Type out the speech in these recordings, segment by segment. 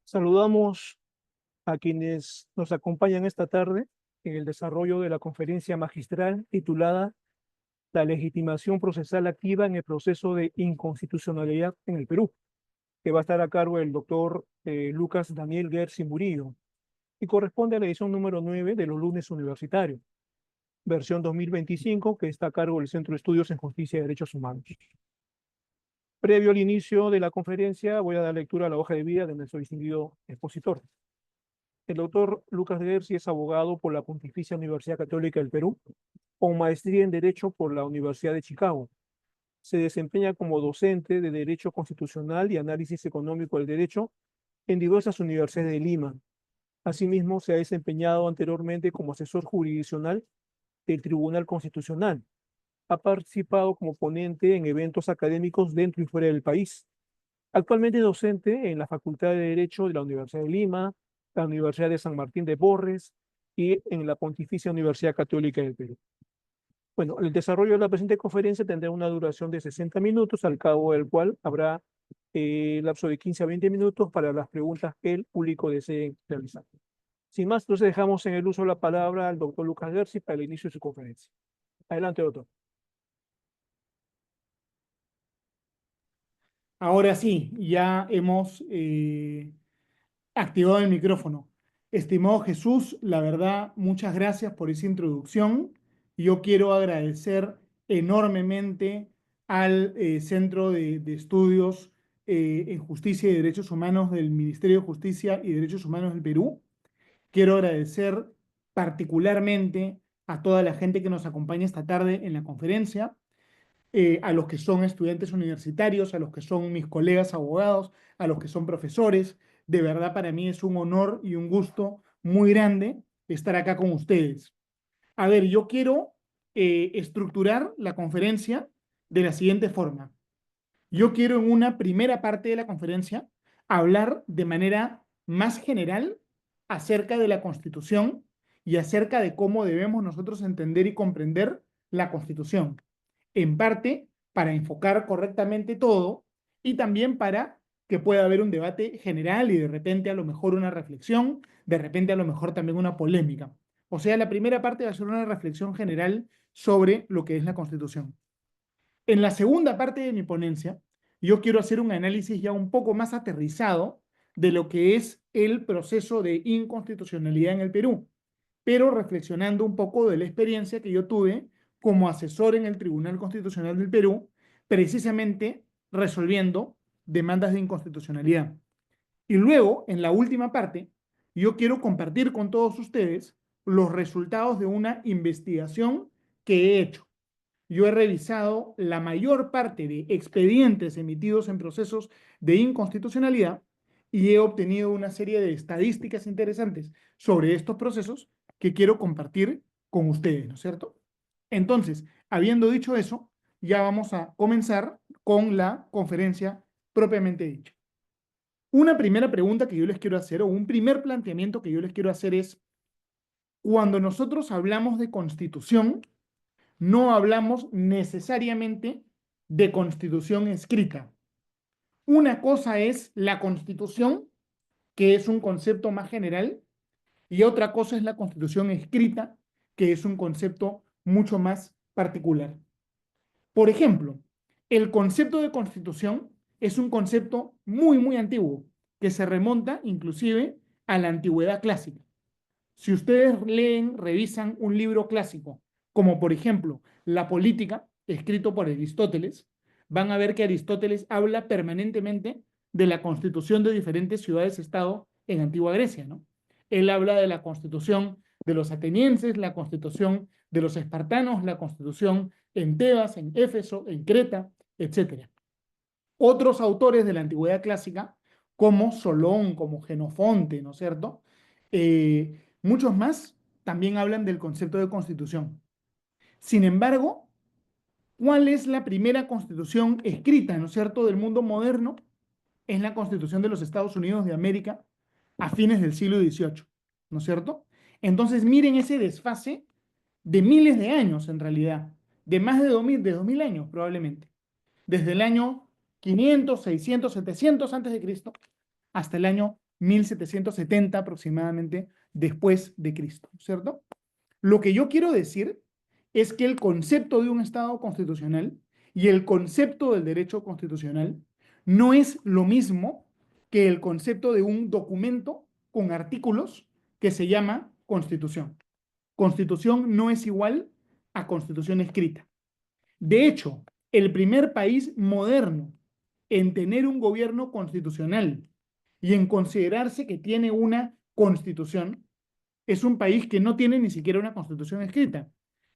Saludamos a quienes nos acompañan esta tarde en el desarrollo de la conferencia magistral titulada La legitimación procesal activa en el proceso de inconstitucionalidad en el Perú, que va a estar a cargo del doctor Lucas Daniel Gersi Murillo y corresponde a la edición número 9 de los lunes universitarios, versión 2025, que está a cargo del Centro de Estudios en Justicia y Derechos Humanos. Previo al inicio de la conferencia, voy a dar lectura a la hoja de vida de nuestro distinguido expositor. El doctor Lucas Gersi es abogado por la Pontificia Universidad Católica del Perú, con maestría en Derecho por la Universidad de Chicago. Se desempeña como docente de Derecho Constitucional y Análisis Económico del Derecho en diversas universidades de Lima. Asimismo, se ha desempeñado anteriormente como asesor jurisdiccional del Tribunal Constitucional. Ha participado como ponente en eventos académicos dentro y fuera del país. Actualmente es docente en la Facultad de Derecho de la Universidad de Lima, la Universidad de San Martín de Porres y en la Pontificia Universidad Católica del Perú. Bueno, el desarrollo de la presente conferencia tendrá una duración de 60 minutos, al cabo del cual habrá lapso de 15 a 20 minutos para las preguntas que el público desee realizar. Sin más, entonces dejamos en el uso de la palabra al doctor Lucas Gersi para el inicio de su conferencia. Adelante, doctor. Ahora sí, ya hemos activado el micrófono. Estimado Jesús, la verdad, muchas gracias por esa introducción. Yo quiero agradecer enormemente al Centro de Estudios en Justicia y Derechos Humanos del Ministerio de Justicia y Derechos Humanos del Perú. Quiero agradecer particularmente a toda la gente que nos acompaña esta tarde en la conferencia, a los que son estudiantes universitarios, a los que son mis colegas abogados, a los que son profesores. De verdad, para mí es un honor y un gusto muy grande estar acá con ustedes. A ver, yo quiero estructurar la conferencia de la siguiente forma. Yo quiero en una primera parte de la conferencia hablar de manera más general acerca de la Constitución y acerca de cómo debemos nosotros entender y comprender la Constitución. En parte para enfocar correctamente todo y también para que pueda haber un debate general y de repente a lo mejor una reflexión, de repente a lo mejor también una polémica. O sea, la primera parte va a ser una reflexión general sobre lo que es la Constitución. En la segunda parte de mi ponencia, yo quiero hacer un análisis ya un poco más aterrizado de lo que es el proceso de inconstitucionalidad en el Perú, pero reflexionando un poco de la experiencia que yo tuve como asesor en el Tribunal Constitucional del Perú, precisamente resolviendo demandas de inconstitucionalidad. Y luego, en la última parte, yo quiero compartir con todos ustedes los resultados de una investigación que he hecho. Yo he revisado la mayor parte de expedientes emitidos en procesos de inconstitucionalidad y he obtenido una serie de estadísticas interesantes sobre estos procesos que quiero compartir con ustedes, ¿no es cierto? Entonces, habiendo dicho eso, ya vamos a comenzar con la conferencia propiamente dicha. Una primera pregunta que yo les quiero hacer, o un primer planteamiento que yo les quiero hacer es, cuando nosotros hablamos de constitución, no hablamos necesariamente de constitución escrita. Una cosa es la constitución, que es un concepto más general, y otra cosa es la constitución escrita, que es un concepto mucho más particular. Por ejemplo, el concepto de constitución es un concepto muy, muy antiguo, que se remonta inclusive a la antigüedad clásica. Si ustedes leen, revisan un libro clásico, como por ejemplo La Política, escrito por Aristóteles, van a ver que Aristóteles habla permanentemente de la constitución de diferentes ciudades-estado en Antigua Grecia, ¿no? Él habla de la constitución de los atenienses, la constitución de los espartanos, la constitución en Tebas, en Éfeso, en Creta, etc. Otros autores de la antigüedad clásica, como Solón, como Genofonte, ¿no es cierto? Muchos más también hablan del concepto de constitución. Sin embargo, ¿cuál es la primera constitución escrita, ¿no es cierto?, del mundo moderno? Es la Constitución de los Estados Unidos de América a fines del siglo XVIII, ¿no es cierto? Entonces, miren ese desfase de miles de años en realidad, de más de 2000 años probablemente, desde el año 500, 600, 700 antes de Cristo hasta el año 1770 aproximadamente después de Cristo, ¿cierto? Lo que yo quiero decir es que el concepto de un Estado constitucional y el concepto del derecho constitucional no es lo mismo que el concepto de un documento con artículos que se llama Constitución. Constitución no es igual a Constitución escrita. De hecho, el primer país moderno en tener un gobierno constitucional y en considerarse que tiene una constitución es un país que no tiene ni siquiera una constitución escrita,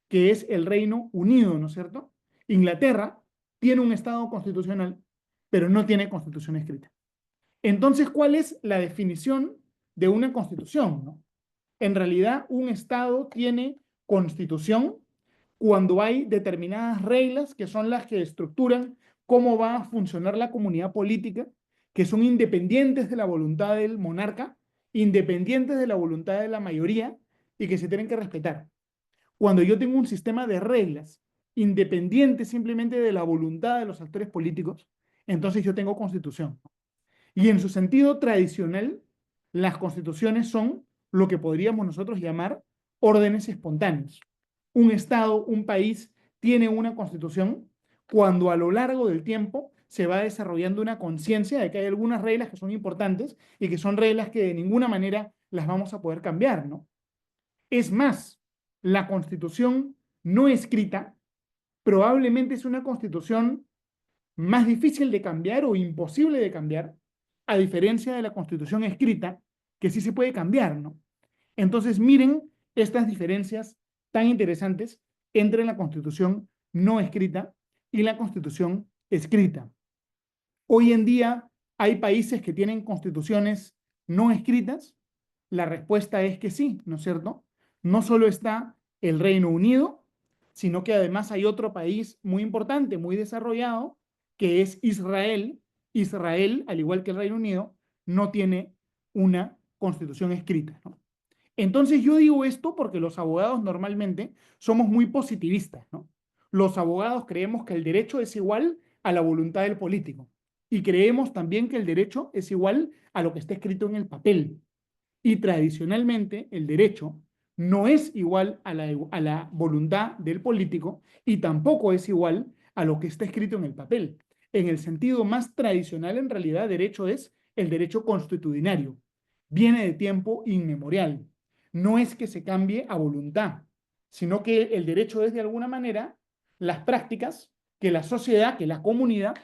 que es el Reino Unido, ¿no es cierto? Inglaterra tiene un Estado constitucional, pero no tiene constitución escrita. Entonces, ¿cuál es la definición de una constitución, no? En realidad, un Estado tiene constitución cuando hay determinadas reglas que son las que estructuran cómo va a funcionar la comunidad política, que son independientes de la voluntad del monarca, independientes de la voluntad de la mayoría y que se tienen que respetar. Cuando yo tengo un sistema de reglas independiente simplemente de la voluntad de los actores políticos, entonces yo tengo constitución. Y en su sentido tradicional, las constituciones son lo que podríamos nosotros llamar órdenes espontáneos. Un Estado, un país, tiene una constitución cuando a lo largo del tiempo se va desarrollando una conciencia de que hay algunas reglas que son importantes y que son reglas que de ninguna manera las vamos a poder cambiar, ¿no? Es más, la constitución no escrita probablemente es una constitución más difícil de cambiar o imposible de cambiar, a diferencia de la constitución escrita, que sí se puede cambiar, ¿no? Entonces, miren estas diferencias tan interesantes entre la constitución no escrita y la constitución escrita. Hoy en día hay países que tienen constituciones no escritas. La respuesta es que sí, ¿no es cierto? No solo está el Reino Unido, sino que además hay otro país muy importante, muy desarrollado, que es Israel. Israel, al igual que el Reino Unido, no tiene una constitución escrita, ¿no? Entonces yo digo esto porque los abogados normalmente somos muy positivistas, ¿no? Los abogados creemos que el derecho es igual a la voluntad del político y creemos también que el derecho es igual a lo que está escrito en el papel. Y tradicionalmente el derecho no es igual a la voluntad del político y tampoco es igual a lo que está escrito en el papel. En el sentido más tradicional, en realidad, derecho es el derecho constitucionario. Viene de tiempo inmemorial. No es que se cambie a voluntad, sino que el derecho es de alguna manera las prácticas que la sociedad, que la comunidad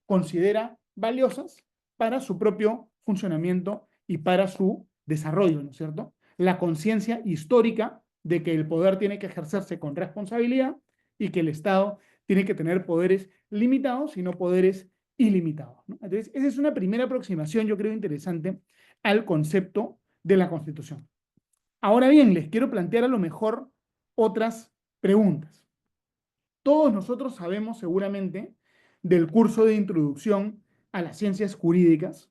considera valiosas para su propio funcionamiento y para su desarrollo, ¿no es cierto? La conciencia histórica de que el poder tiene que ejercerse con responsabilidad y que el Estado tiene que tener poderes limitados y no poderes ilimitados, ¿no? Entonces, esa es una primera aproximación, yo creo, interesante al concepto de la Constitución. Ahora bien, les quiero plantear a lo mejor otras preguntas. Todos nosotros sabemos seguramente del curso de introducción a las ciencias jurídicas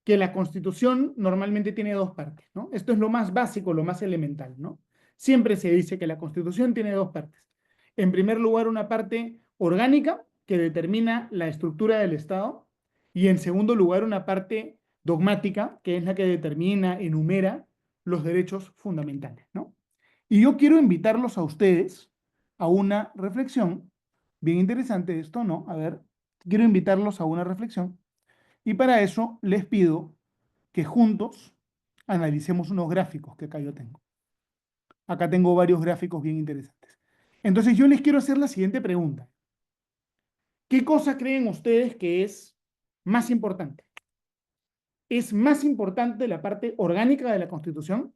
que la Constitución normalmente tiene dos partes, ¿no? Esto es lo más básico, lo más elemental, ¿no? Siempre se dice que la Constitución tiene dos partes. En primer lugar, una parte orgánica que determina la estructura del Estado y en segundo lugar, una parte dogmática que es la que determina, enumera los derechos fundamentales, ¿no? Y yo quiero invitarlos a ustedes a una reflexión, bien interesante esto, ¿no? A ver, quiero invitarlos a una reflexión y para eso les pido que juntos analicemos unos gráficos que acá yo tengo. Acá tengo varios gráficos bien interesantes. Entonces yo les quiero hacer la siguiente pregunta. ¿Qué cosa creen ustedes que es más importante? ¿Es más importante la parte orgánica de la Constitución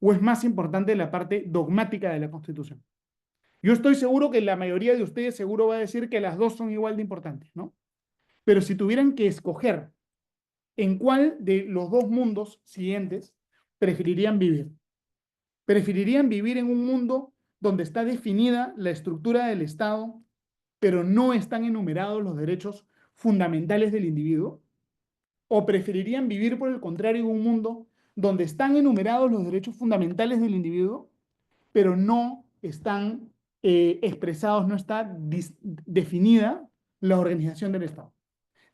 o es más importante la parte dogmática de la Constitución? Yo estoy seguro que la mayoría de ustedes seguro va a decir que las dos son igual de importantes, ¿no? Pero si tuvieran que escoger en cuál de los dos mundos siguientes preferirían vivir. ¿Preferirían vivir en un mundo donde está definida la estructura del Estado, pero no están enumerados los derechos fundamentales del individuo? ¿O preferirían vivir, por el contrario, en un mundo donde están enumerados los derechos fundamentales del individuo, pero no están expresados, no está definida la organización del Estado?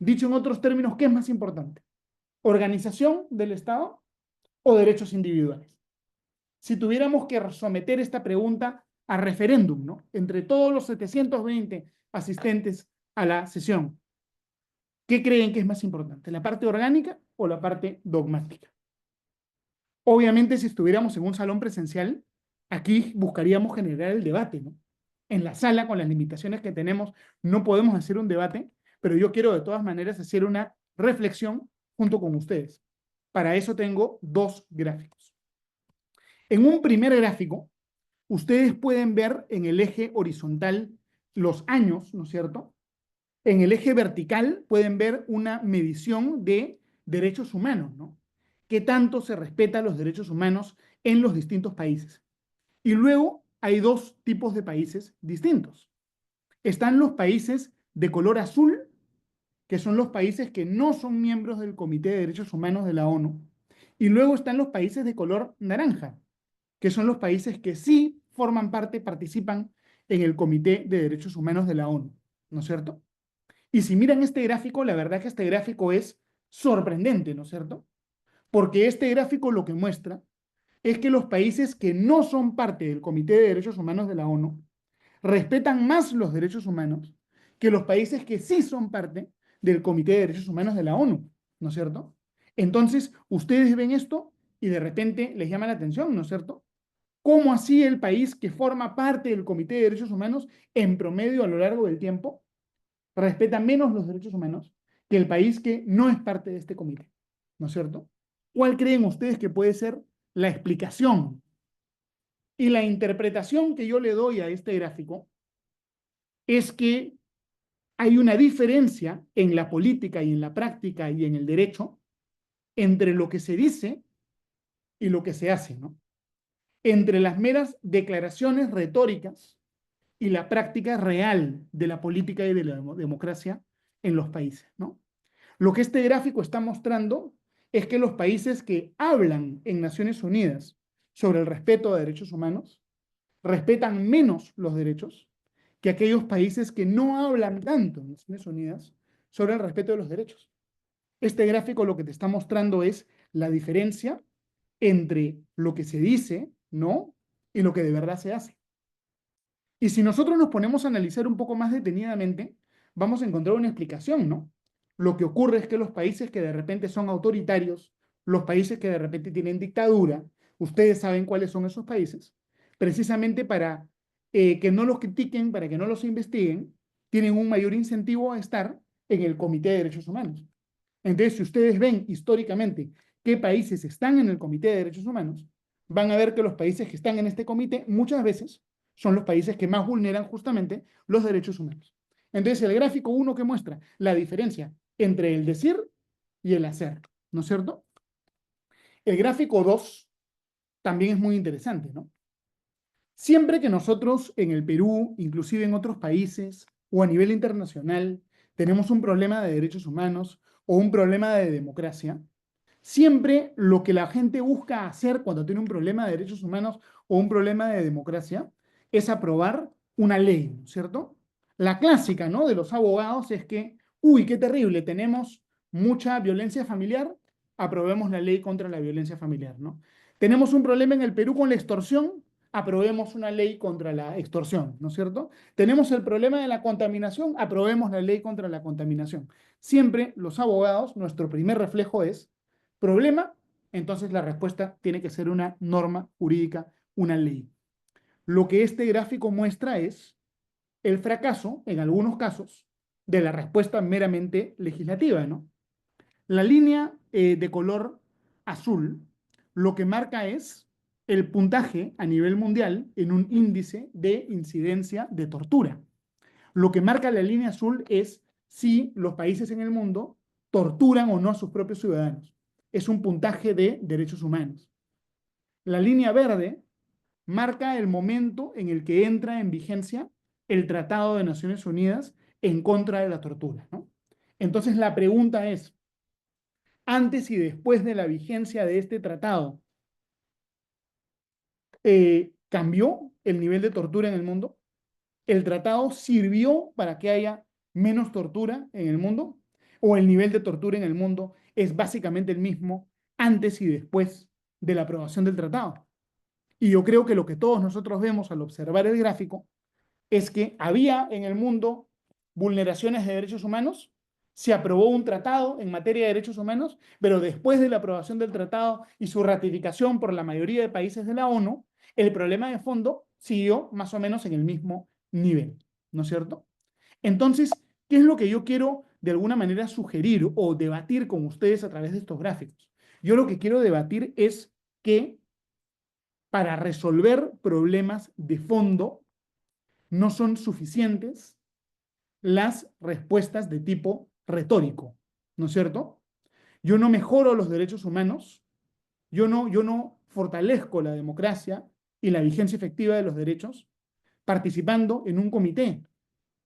Dicho en otros términos, ¿qué es más importante? ¿Organización del Estado o derechos individuales? Si tuviéramos que someter esta pregunta a referéndum, ¿no? Entre todos los 720 asistentes a la sesión, ¿qué creen que es más importante, la parte orgánica o la parte dogmática? Obviamente, si estuviéramos en un salón presencial, aquí buscaríamos generar el debate, ¿no? En la sala, con las limitaciones que tenemos, no podemos hacer un debate, pero yo quiero de todas maneras hacer una reflexión junto con ustedes. Para eso tengo dos gráficos. En un primer gráfico, ustedes pueden ver en el eje horizontal los años, ¿no es cierto? En el eje vertical pueden ver una medición de derechos humanos, ¿no? ¿Qué tanto se respetan los derechos humanos en los distintos países? Y luego hay dos tipos de países distintos. Están los países de color azul, que son los países que no son miembros del Comité de Derechos Humanos de la ONU. Y luego están los países de color naranja, que son los países que sí forman parte, participan en el Comité de Derechos Humanos de la ONU, ¿no es cierto? Y si miran este gráfico, la verdad que este gráfico es sorprendente, ¿no es cierto? Porque este gráfico lo que muestra es que los países que no son parte del Comité de Derechos Humanos de la ONU respetan más los derechos humanos que los países que sí son parte del Comité de Derechos Humanos de la ONU, ¿no es cierto? Entonces, ustedes ven esto y de repente les llama la atención, ¿no es cierto? ¿Cómo así el país que forma parte del Comité de Derechos Humanos en promedio a lo largo del tiempo respeta menos los derechos humanos que el país que no es parte de este comité? ¿No es cierto? ¿Cuál creen ustedes que puede ser la explicación? Y la interpretación que yo le doy a este gráfico es que hay una diferencia en la política y en la práctica y en el derecho entre lo que se dice y lo que se hace, ¿no? Entre las meras declaraciones retóricas y la práctica real de la política y de la democracia en los países, ¿no? Lo que este gráfico está mostrando es que los países que hablan en Naciones Unidas sobre el respeto a derechos humanos respetan menos los derechos que aquellos países que no hablan tanto en Naciones Unidas sobre el respeto de los derechos. Este gráfico lo que te está mostrando es la diferencia entre lo que se dice, ¿no? Y lo que de verdad se hace. Y si nosotros nos ponemos a analizar un poco más detenidamente, vamos a encontrar una explicación, ¿no? Lo que ocurre es que los países que de repente son autoritarios, los países que de repente tienen dictadura, ustedes saben cuáles son esos países, precisamente para que no los critiquen, para que no los investiguen, tienen un mayor incentivo a estar en el Comité de Derechos Humanos. Entonces, si ustedes ven históricamente qué países están en el Comité de Derechos Humanos, van a ver que los países que están en este comité muchas veces son los países que más vulneran justamente los derechos humanos. Entonces, el gráfico 1 que muestra la diferencia entre el decir y el hacer, ¿no es cierto? El gráfico 2 también es muy interesante, ¿no? Siempre que nosotros en el Perú, inclusive en otros países o a nivel internacional, tenemos un problema de derechos humanos o un problema de democracia, siempre lo que la gente busca hacer cuando tiene un problema de derechos humanos o un problema de democracia es aprobar una ley, ¿no es cierto? La clásica, ¿no?, de los abogados es que, uy, qué terrible, tenemos mucha violencia familiar, aprobemos la ley contra la violencia familiar, ¿no? Tenemos un problema en el Perú con la extorsión, aprobemos una ley contra la extorsión, ¿no es cierto? Tenemos el problema de la contaminación, aprobemos la ley contra la contaminación. Siempre los abogados, nuestro primer reflejo es problema, entonces la respuesta tiene que ser una norma jurídica, una ley. Lo que este gráfico muestra es el fracaso, en algunos casos, de la respuesta meramente legislativa, ¿no? La línea de color azul lo que marca es el puntaje a nivel mundial en un índice de incidencia de tortura. Lo que marca la línea azul es si los países en el mundo torturan o no a sus propios ciudadanos. Es un puntaje de derechos humanos. La línea verde marca el momento en el que entra en vigencia el Tratado de Naciones Unidas en contra de la tortura, ¿no? Entonces la pregunta es, antes y después de la vigencia de este tratado, ¿cambió el nivel de tortura en el mundo? ¿El tratado sirvió para que haya menos tortura en el mundo? ¿O el nivel de tortura en el mundo es básicamente el mismo antes y después de la aprobación del tratado. Y yo creo que lo que todos nosotros vemos al observar el gráfico es que había en el mundo vulneraciones de derechos humanos, se aprobó un tratado en materia de derechos humanos, pero después de la aprobación del tratado y su ratificación por la mayoría de países de la ONU, el problema de fondo siguió más o menos en el mismo nivel, ¿no es cierto? Entonces, ¿qué es lo que yo quiero de alguna manera sugerir o debatir con ustedes a través de estos gráficos? Yo lo que quiero debatir es que para resolver problemas de fondo no son suficientes las respuestas de tipo retórico, ¿no es cierto? Yo no mejoro los derechos humanos, yo no fortalezco la democracia y la vigencia efectiva de los derechos participando en un comité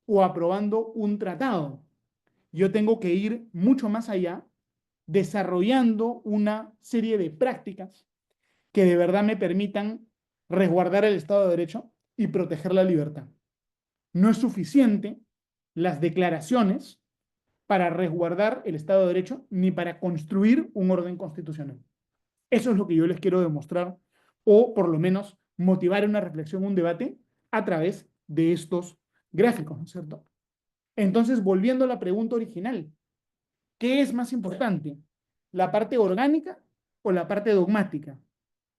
o aprobando un tratado. Yo tengo que ir mucho más allá, desarrollando una serie de prácticas que de verdad me permitan resguardar el Estado de Derecho y proteger la libertad. No es suficiente las declaraciones para resguardar el Estado de Derecho ni para construir un orden constitucional. Eso es lo que yo les quiero demostrar o por lo menos motivar una reflexión, un debate a través de estos gráficos, ¿no es cierto? Entonces, volviendo a la pregunta original, ¿qué es más importante? ¿La parte orgánica o la parte dogmática?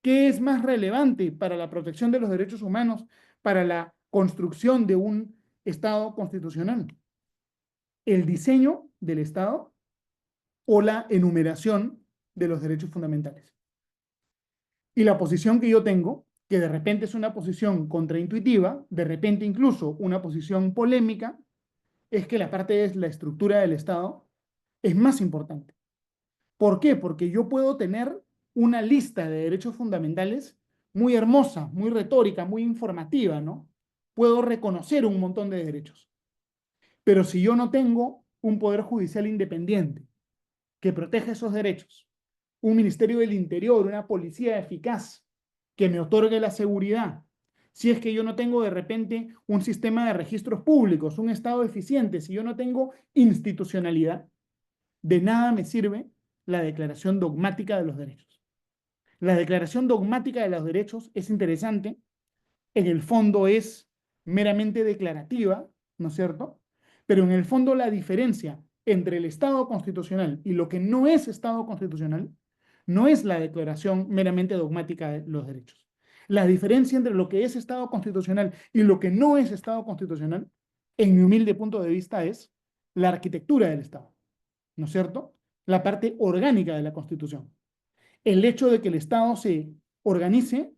¿Qué es más relevante para la protección de los derechos humanos, para la construcción de un Estado constitucional? ¿El diseño del Estado o la enumeración de los derechos fundamentales? Y la posición que yo tengo, que de repente es una posición contraintuitiva, de repente incluso una posición polémica, es que la parte de la estructura del Estado es más importante. ¿Por qué? Porque yo puedo tener una lista de derechos fundamentales muy hermosa, muy retórica, muy informativa, ¿no? Puedo reconocer un montón de derechos. Pero si yo no tengo un poder judicial independiente que proteja esos derechos, un Ministerio del Interior, una policía eficaz que me otorgue la seguridad, si es que yo no tengo de repente un sistema de registros públicos, un Estado eficiente, si yo no tengo institucionalidad, de nada me sirve la declaración dogmática de los derechos. La declaración dogmática de los derechos es interesante, en el fondo es meramente declarativa, ¿no es cierto? Pero en el fondo la diferencia entre el Estado constitucional y lo que no es Estado constitucional no es la declaración meramente dogmática de los derechos. La diferencia entre lo que es Estado constitucional y lo que no es Estado constitucional, en mi humilde punto de vista, es la arquitectura del Estado, ¿no es cierto? La parte orgánica de la Constitución. El hecho de que el Estado se organice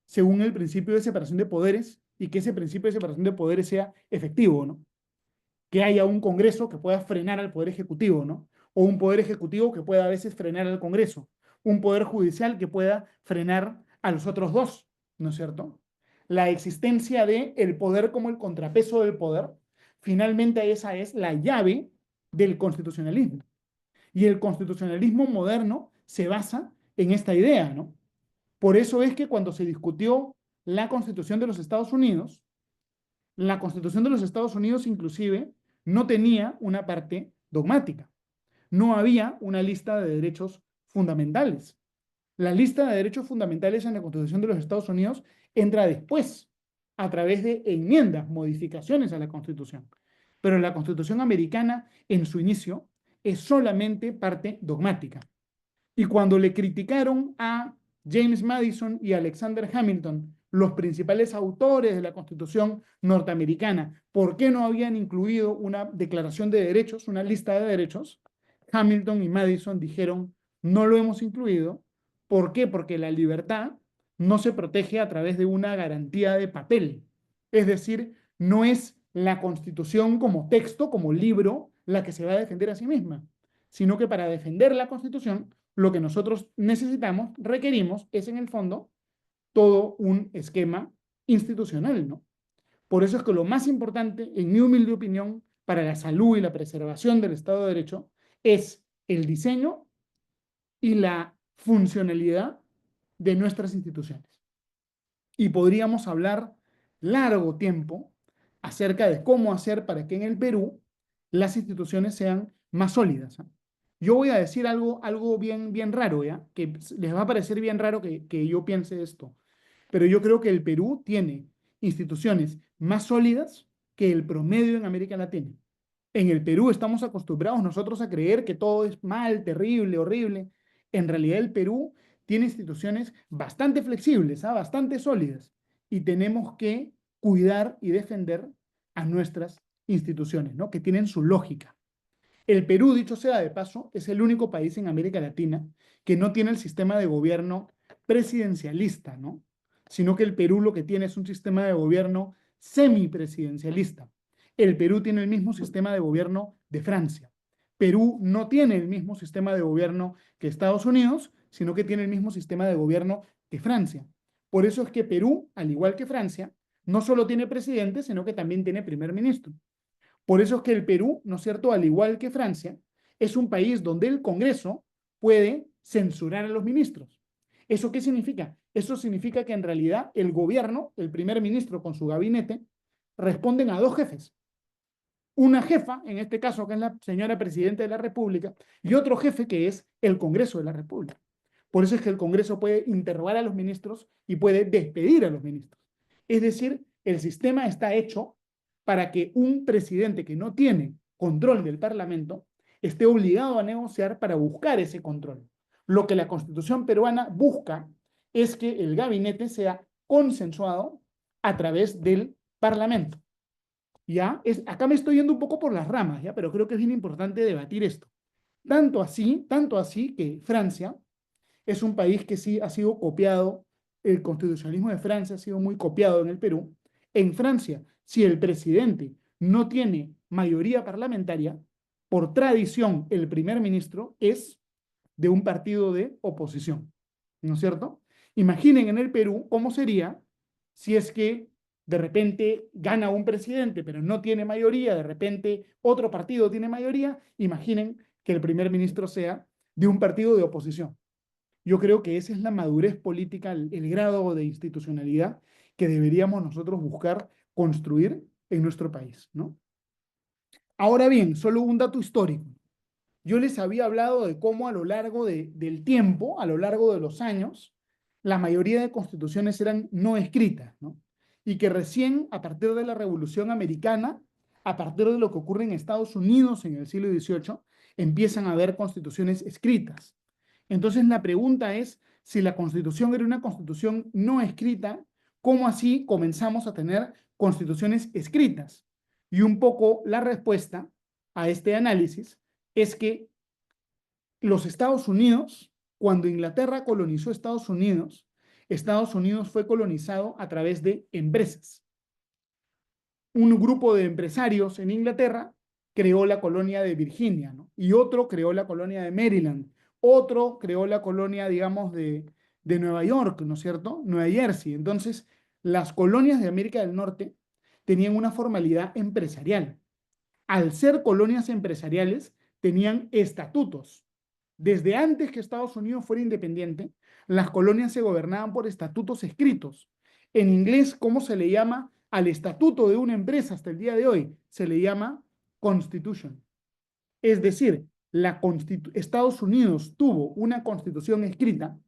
según el principio de separación de poderes y que ese principio de separación de poderes sea efectivo, ¿no? Que haya un Congreso que pueda frenar al Poder Ejecutivo, ¿no? O un Poder Ejecutivo que pueda a veces frenar al Congreso, un Poder Judicial que pueda frenar a los otros dos, ¿no es cierto? La existencia de el poder como el contrapeso del poder, finalmente esa es la llave del constitucionalismo. Y el constitucionalismo moderno se basa en esta idea, ¿no? Por eso es que cuando se discutió la Constitución de los Estados Unidos, la Constitución de los Estados Unidos inclusive no tenía una parte dogmática. No había una lista de derechos fundamentales. La lista de derechos fundamentales en la Constitución de los Estados Unidos entra después, a través de enmiendas, modificaciones a la Constitución. Pero la Constitución americana, en su inicio, es solamente parte dogmática. Y cuando le criticaron a James Madison y Alexander Hamilton, los principales autores de la Constitución norteamericana, ¿por qué no habían incluido una declaración de derechos, una lista de derechos? Hamilton y Madison dijeron, no lo hemos incluido. ¿Por qué? Porque la libertad no se protege a través de una garantía de papel. Es decir, no es la Constitución como texto, como libro, la que se va a defender a sí misma, sino que para defender la Constitución lo que nosotros necesitamos, requerimos, es en el fondo todo un esquema institucional, ¿no? Por eso es que lo más importante, en mi humilde opinión, para la salud y la preservación del Estado de Derecho es el diseño y la funcionalidad de nuestras instituciones. Y podríamos hablar largo tiempo acerca de cómo hacer para que en el Perú las instituciones sean más sólidas, ¿eh? Yo voy a decir algo bien raro, ¿ya? Que les va a parecer bien raro que yo piense esto. Pero yo creo que el Perú tiene instituciones más sólidas que el promedio en América Latina. En el Perú estamos acostumbrados nosotros a creer que todo es mal, terrible, horrible. En realidad el Perú tiene instituciones bastante flexibles, ¿ah? Bastante sólidas. Y tenemos que cuidar y defender a nuestras instituciones, ¿no? Que tienen su lógica. El Perú, dicho sea de paso, es el único país en América Latina que no tiene el sistema de gobierno presidencialista, ¿no? Sino que el Perú lo que tiene es un sistema de gobierno semipresidencialista. El Perú tiene el mismo sistema de gobierno de Francia. Perú no tiene el mismo sistema de gobierno que Estados Unidos, sino que tiene el mismo sistema de gobierno que Francia. Por eso es que Perú, al igual que Francia, no solo tiene presidente, sino que también tiene primer ministro. Por eso es que el Perú, ¿no es cierto?, al igual que Francia, es un país donde el Congreso puede censurar a los ministros. ¿Eso qué significa? Eso significa que en realidad el gobierno, el primer ministro con su gabinete, responden a dos jefes. Una jefa, en este caso, que es la señora presidenta de la República, y otro jefe que es el Congreso de la República. Por eso es que el Congreso puede interrogar a los ministros y puede despedir a los ministros. Es decir, el sistema está hecho para que un presidente que no tiene control del Parlamento esté obligado a negociar para buscar ese control. Lo que la Constitución peruana busca es que el gabinete sea consensuado a través del Parlamento. ¿Ya? Acá me estoy yendo un poco por las ramas, ¿ya? Pero creo que es bien importante debatir esto. Tanto así que Francia es un país que sí ha sido copiado, el constitucionalismo de Francia ha sido muy copiado en el Perú. En Francia, si el presidente no tiene mayoría parlamentaria, por tradición el primer ministro es de un partido de oposición, ¿no es cierto? Imaginen en el Perú cómo sería si es que de repente gana un presidente, pero no tiene mayoría, de repente otro partido tiene mayoría, imaginen que el primer ministro sea de un partido de oposición. Yo creo que esa es la madurez política, el grado de institucionalidad que deberíamos nosotros buscar construir en nuestro país, ¿no? Ahora bien, solo un dato histórico. Yo les había hablado de cómo a lo largo del tiempo, a lo largo de los años, la mayoría de constituciones eran no escritas, ¿no? Y que recién a partir de la Revolución Americana, a partir de lo que ocurre en Estados Unidos en el siglo XVIII, empiezan a haber constituciones escritas. Entonces la pregunta es, si la constitución era una constitución no escrita, ¿cómo así comenzamos a tener constituciones escritas? Y un poco la respuesta a este análisis es que los Estados Unidos, cuando Inglaterra colonizó Estados Unidos fue colonizado a través de empresas. Un grupo de empresarios en Inglaterra creó la colonia de Virginia, ¿no? Y otro creó la colonia de Maryland, otro creó la colonia, digamos, de Nueva York, ¿no es cierto? Nueva Jersey. Entonces, las colonias de América del Norte tenían una formalidad empresarial. Al ser colonias empresariales, tenían estatutos. Desde antes que Estados Unidos fuera independiente, las colonias se gobernaban por estatutos escritos. En inglés, ¿cómo se le llama al estatuto de una empresa hasta el día de hoy? Se le llama Constitution. Es decir, Estados Unidos tuvo una constitución escrita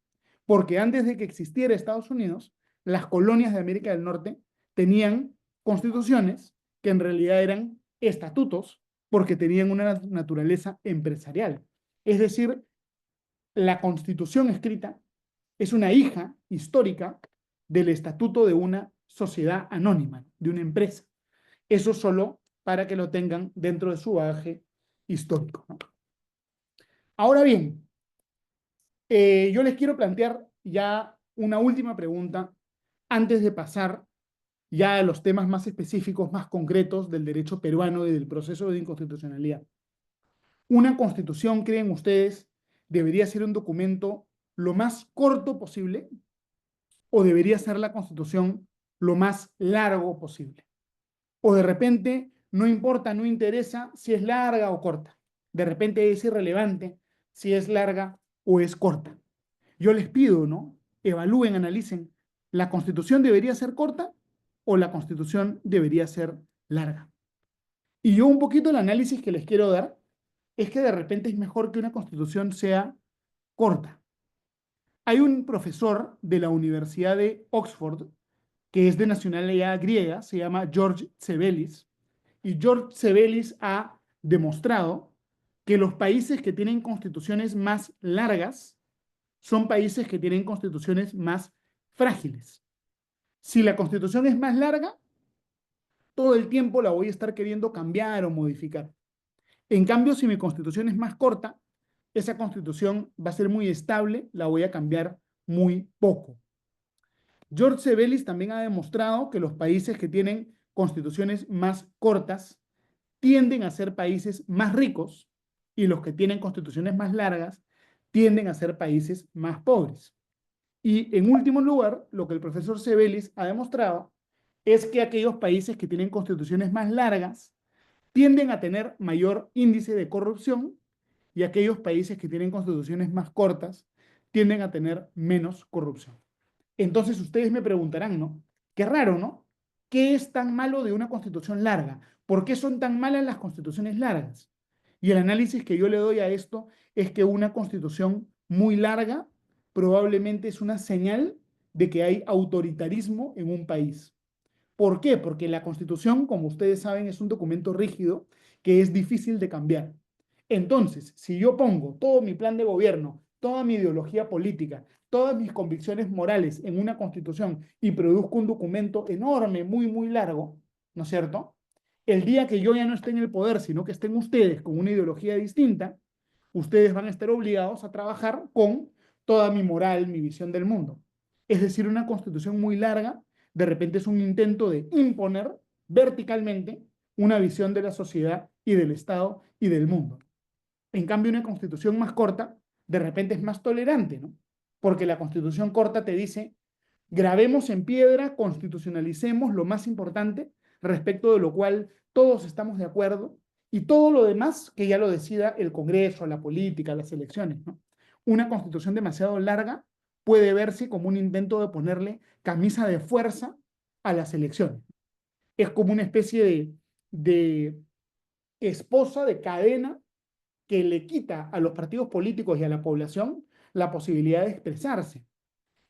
porque antes de que existiera Estados Unidos, las colonias de América del Norte tenían constituciones que en realidad eran estatutos porque tenían una naturaleza empresarial. Es decir, la constitución escrita es una hija histórica del estatuto de una sociedad anónima, de una empresa. Eso solo para que lo tengan dentro de su bagaje histórico, ¿no? Ahora bien, yo les quiero plantear ya una última pregunta antes de pasar ya a los temas más específicos, más concretos del derecho peruano y del proceso de inconstitucionalidad. ¿Una constitución, creen ustedes, debería ser un documento lo más corto posible o debería ser la constitución lo más largo posible? O de repente no importa, no interesa si es larga o corta. De repente es irrelevante si es larga o es corta. Yo les pido, ¿no? Evalúen, analicen. ¿La constitución debería ser corta o la constitución debería ser larga? Y yo un poquito el análisis que les quiero dar es que de repente es mejor que una constitución sea corta. Hay un profesor de la Universidad de Oxford que es de nacionalidad griega, se llama George Tsoukalos, y George Tsoukalos ha demostrado que los países que tienen constituciones más largas son países que tienen constituciones más frágiles. Si la constitución es más larga, todo el tiempo la voy a estar queriendo cambiar o modificar. En cambio, si mi constitución es más corta, esa constitución va a ser muy estable, la voy a cambiar muy poco. George Tsoukalos también ha demostrado que los países que tienen constituciones más cortas tienden a ser países más ricos y los que tienen constituciones más largas tienden a ser países más pobres. Y en último lugar, lo que el profesor Tsoukalos ha demostrado es que aquellos países que tienen constituciones más largas tienden a tener mayor índice de corrupción y aquellos países que tienen constituciones más cortas tienden a tener menos corrupción. Entonces ustedes me preguntarán, ¿no? Qué raro, ¿no? ¿Qué es tan malo de una constitución larga? ¿Por qué son tan malas las constituciones largas? Y el análisis que yo le doy a esto es que una constitución muy larga probablemente es una señal de que hay autoritarismo en un país. ¿Por qué? Porque la Constitución, como ustedes saben, es un documento rígido que es difícil de cambiar. Entonces, si yo pongo todo mi plan de gobierno, toda mi ideología política, todas mis convicciones morales en una Constitución y produzco un documento enorme, muy, muy largo, ¿no es cierto? El día que yo ya no esté en el poder, sino que estén ustedes con una ideología distinta, ustedes van a estar obligados a trabajar con toda mi moral, mi visión del mundo. Es decir, una Constitución muy larga de repente es un intento de imponer verticalmente una visión de la sociedad y del Estado y del mundo. En cambio, una constitución más corta, de repente es más tolerante, ¿no? Porque la constitución corta te dice, grabemos en piedra, constitucionalicemos lo más importante, respecto de lo cual todos estamos de acuerdo, y todo lo demás que ya lo decida el Congreso, la política, las elecciones, ¿no? Una constitución demasiado larga puede verse como un intento de ponerle camisa de fuerza a las elecciones. Es como una especie de esposa de cadena que le quita a los partidos políticos y a la población la posibilidad de expresarse.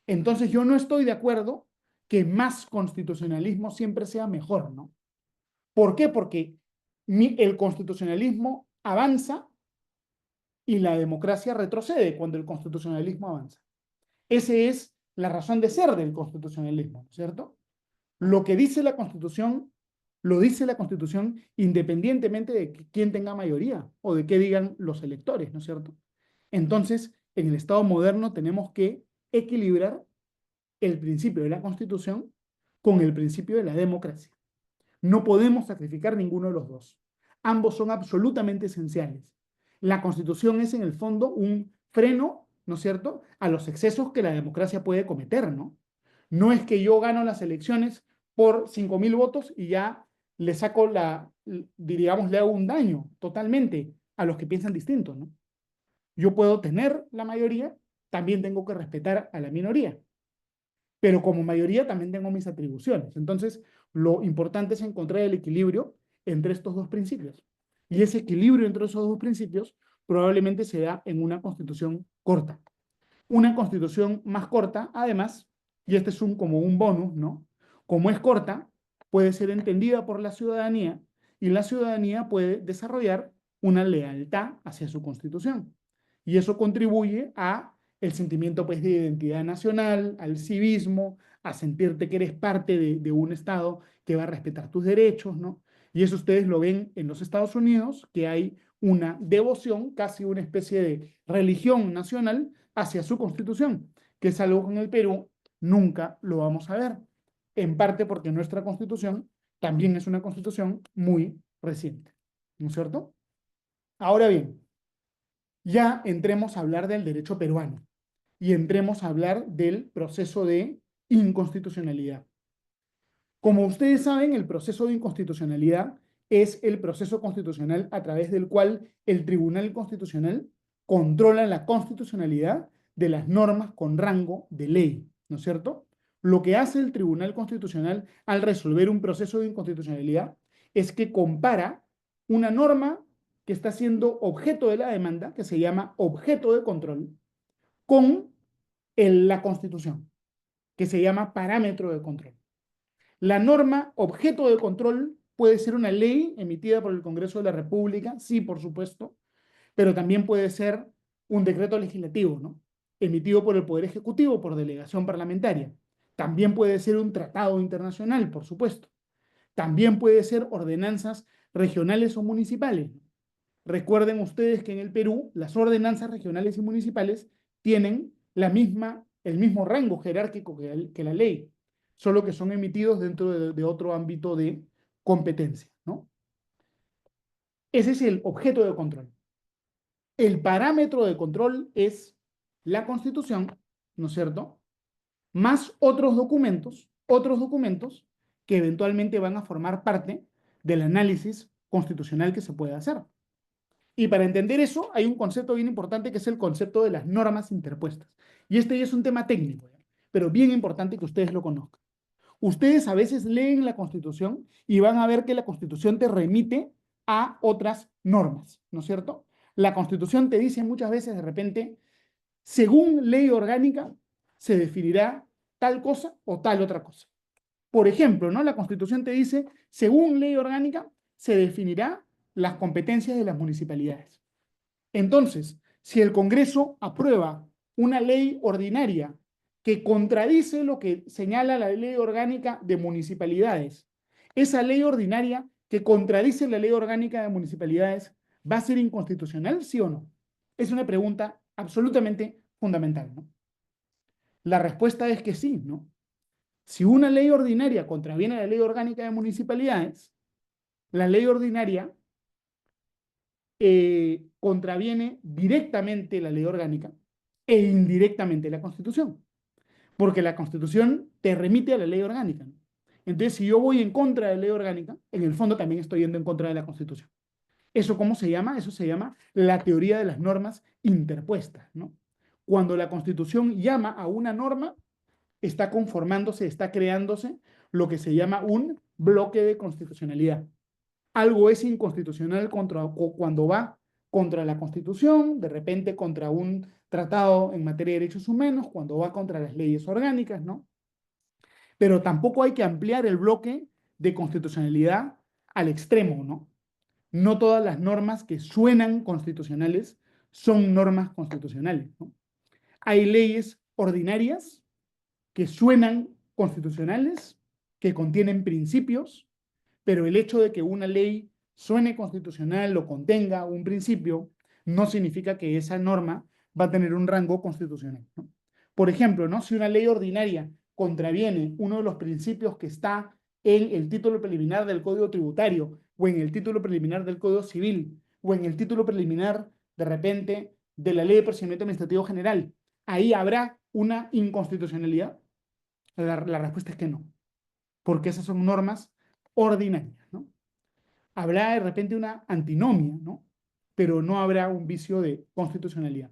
Entonces yo no estoy de acuerdo que más constitucionalismo siempre sea mejor, ¿no? ¿Por qué? Porque el constitucionalismo avanza y la democracia retrocede cuando el constitucionalismo avanza. Esa es la razón de ser del constitucionalismo, ¿cierto? Lo que dice la Constitución, lo dice la Constitución independientemente de quién tenga mayoría o de qué digan los electores, ¿no es cierto? Entonces, en el Estado moderno tenemos que equilibrar el principio de la Constitución con el principio de la democracia. No podemos sacrificar ninguno de los dos. Ambos son absolutamente esenciales. La Constitución es en el fondo un freno, ¿no es cierto?, a los excesos que la democracia puede cometer, ¿no? No es que yo gano las elecciones por 5.000 votos y ya le saco digamos, le hago un daño totalmente a los que piensan distinto, ¿no? Yo puedo tener la mayoría, también tengo que respetar a la minoría, pero como mayoría también tengo mis atribuciones. Entonces, lo importante es encontrar el equilibrio entre estos dos principios. Y ese equilibrio entre esos dos principios probablemente se da en una constitución corta. Una constitución más corta, además, y este es como un bonus, ¿no? Como es corta, puede ser entendida por la ciudadanía y la ciudadanía puede desarrollar una lealtad hacia su constitución. Y eso contribuye a el sentimiento pues, de identidad nacional, al civismo, a sentirte que eres parte de un Estado que va a respetar tus derechos, ¿no? Y eso ustedes lo ven en los Estados Unidos, que hay una devoción, casi una especie de religión nacional hacia su constitución, que es algo que en el Perú nunca lo vamos a ver, en parte porque nuestra constitución también es una constitución muy reciente, ¿no es cierto? Ahora bien, ya entremos a hablar del derecho peruano y entremos a hablar del proceso de inconstitucionalidad. Como ustedes saben, el proceso de inconstitucionalidad es el proceso constitucional a través del cual el Tribunal Constitucional controla la constitucionalidad de las normas con rango de ley, ¿no es cierto? Lo que hace el Tribunal Constitucional al resolver un proceso de inconstitucionalidad es que compara una norma que está siendo objeto de la demanda, que se llama objeto de control, con la Constitución, que se llama parámetro de control. La norma objeto de control puede ser una ley emitida por el Congreso de la República, sí, por supuesto, pero también puede ser un decreto legislativo, ¿no? Emitido por el Poder Ejecutivo, por delegación parlamentaria. También puede ser un tratado internacional, por supuesto. También puede ser ordenanzas regionales o municipales. Recuerden ustedes que en el Perú las ordenanzas regionales y municipales tienen el mismo rango jerárquico que la ley, solo que son emitidos dentro de otro ámbito de competencia, ¿no? Ese es el objeto de control. El parámetro de control es la Constitución, ¿no es cierto? Más otros documentos que eventualmente van a formar parte del análisis constitucional que se puede hacer. Y para entender eso, hay un concepto bien importante que es el concepto de las normas interpuestas. Y este ya es un tema técnico, ¿ya? Pero bien importante que ustedes lo conozcan. Ustedes a veces leen la Constitución y van a ver que la Constitución te remite a otras normas, ¿no es cierto? La Constitución te dice muchas veces de repente, según ley orgánica, se definirá tal cosa o tal otra cosa. Por ejemplo, ¿no? La Constitución te dice, según ley orgánica, se definirá las competencias de las municipalidades. Entonces, si el Congreso aprueba una ley ordinaria que contradice lo que señala la ley orgánica de municipalidades, esa ley ordinaria que contradice la ley orgánica de municipalidades, ¿va a ser inconstitucional, sí o no? Es una pregunta absolutamente fundamental, ¿no? La respuesta es que sí, ¿no? Si una ley ordinaria contraviene la ley orgánica de municipalidades, la ley ordinaria contraviene directamente la ley orgánica e indirectamente la Constitución, porque la Constitución te remite a la ley orgánica, ¿no? Entonces, si yo voy en contra de la ley orgánica, en el fondo también estoy yendo en contra de la Constitución. ¿Eso cómo se llama? Eso se llama la teoría de las normas interpuestas, ¿no? Cuando la Constitución llama a una norma, está conformándose, está creándose lo que se llama un bloque de constitucionalidad. Algo es inconstitucional cuando va contra la Constitución, de repente contra un tratado en materia de derechos humanos, cuando va contra las leyes orgánicas, ¿no? Pero tampoco hay que ampliar el bloque de constitucionalidad al extremo, ¿no? No todas las normas que suenan constitucionales son normas constitucionales, ¿no? Hay leyes ordinarias que suenan constitucionales, que contienen principios, pero el hecho de que una ley suene constitucional o contenga un principio no significa que esa norma va a tener un rango constitucional, ¿no? Por ejemplo, ¿no? Si una ley ordinaria contraviene uno de los principios que está en el título preliminar del Código Tributario o en el título preliminar del Código Civil o en el título preliminar de repente de la Ley de Procedimiento Administrativo General, ¿ahí habrá una inconstitucionalidad? La respuesta es que no, porque esas son normas ordinarias, ¿no? Habrá de repente una antinomia, ¿no? Pero no habrá un vicio de constitucionalidad.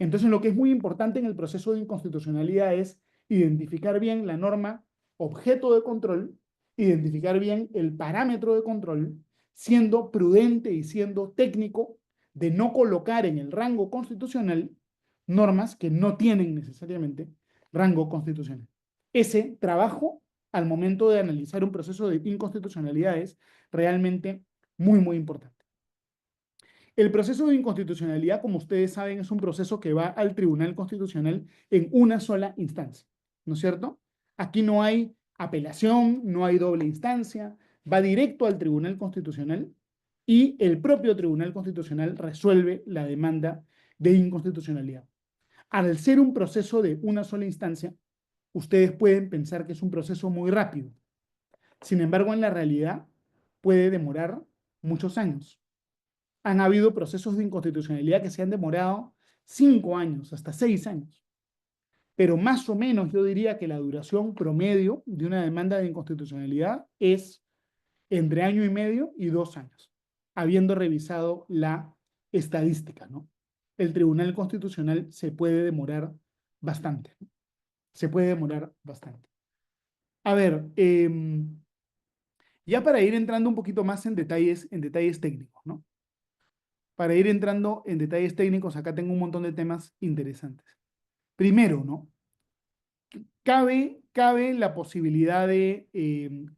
Entonces, lo que es muy importante en el proceso de inconstitucionalidad es identificar bien la norma objeto de control, identificar bien el parámetro de control, siendo prudente y siendo técnico de no colocar en el rango constitucional normas que no tienen necesariamente rango constitucional. Ese trabajo, al momento de analizar un proceso de inconstitucionalidad, es realmente muy importante. El proceso de inconstitucionalidad, como ustedes saben, es un proceso que va al Tribunal Constitucional en una sola instancia, ¿no es cierto? Aquí no hay apelación, no hay doble instancia, va directo al Tribunal Constitucional y el propio Tribunal Constitucional resuelve la demanda de inconstitucionalidad. Al ser un proceso de una sola instancia, ustedes pueden pensar que es un proceso muy rápido. Sin embargo, en la realidad puede demorar muchos años. Han habido procesos de inconstitucionalidad que se han demorado 5 años, hasta 6 años. Pero más o menos yo diría que la duración promedio de una demanda de inconstitucionalidad es entre año y medio y 2 años, habiendo revisado la estadística, ¿no? El Tribunal Constitucional se puede demorar bastante, ¿no? Se puede demorar bastante. A ver, ya para ir entrando un poquito más en detalles técnicos, ¿no? para ir entrando en detalles técnicos, acá tengo un montón de temas interesantes. Primero, ¿no? Cabe la posibilidad de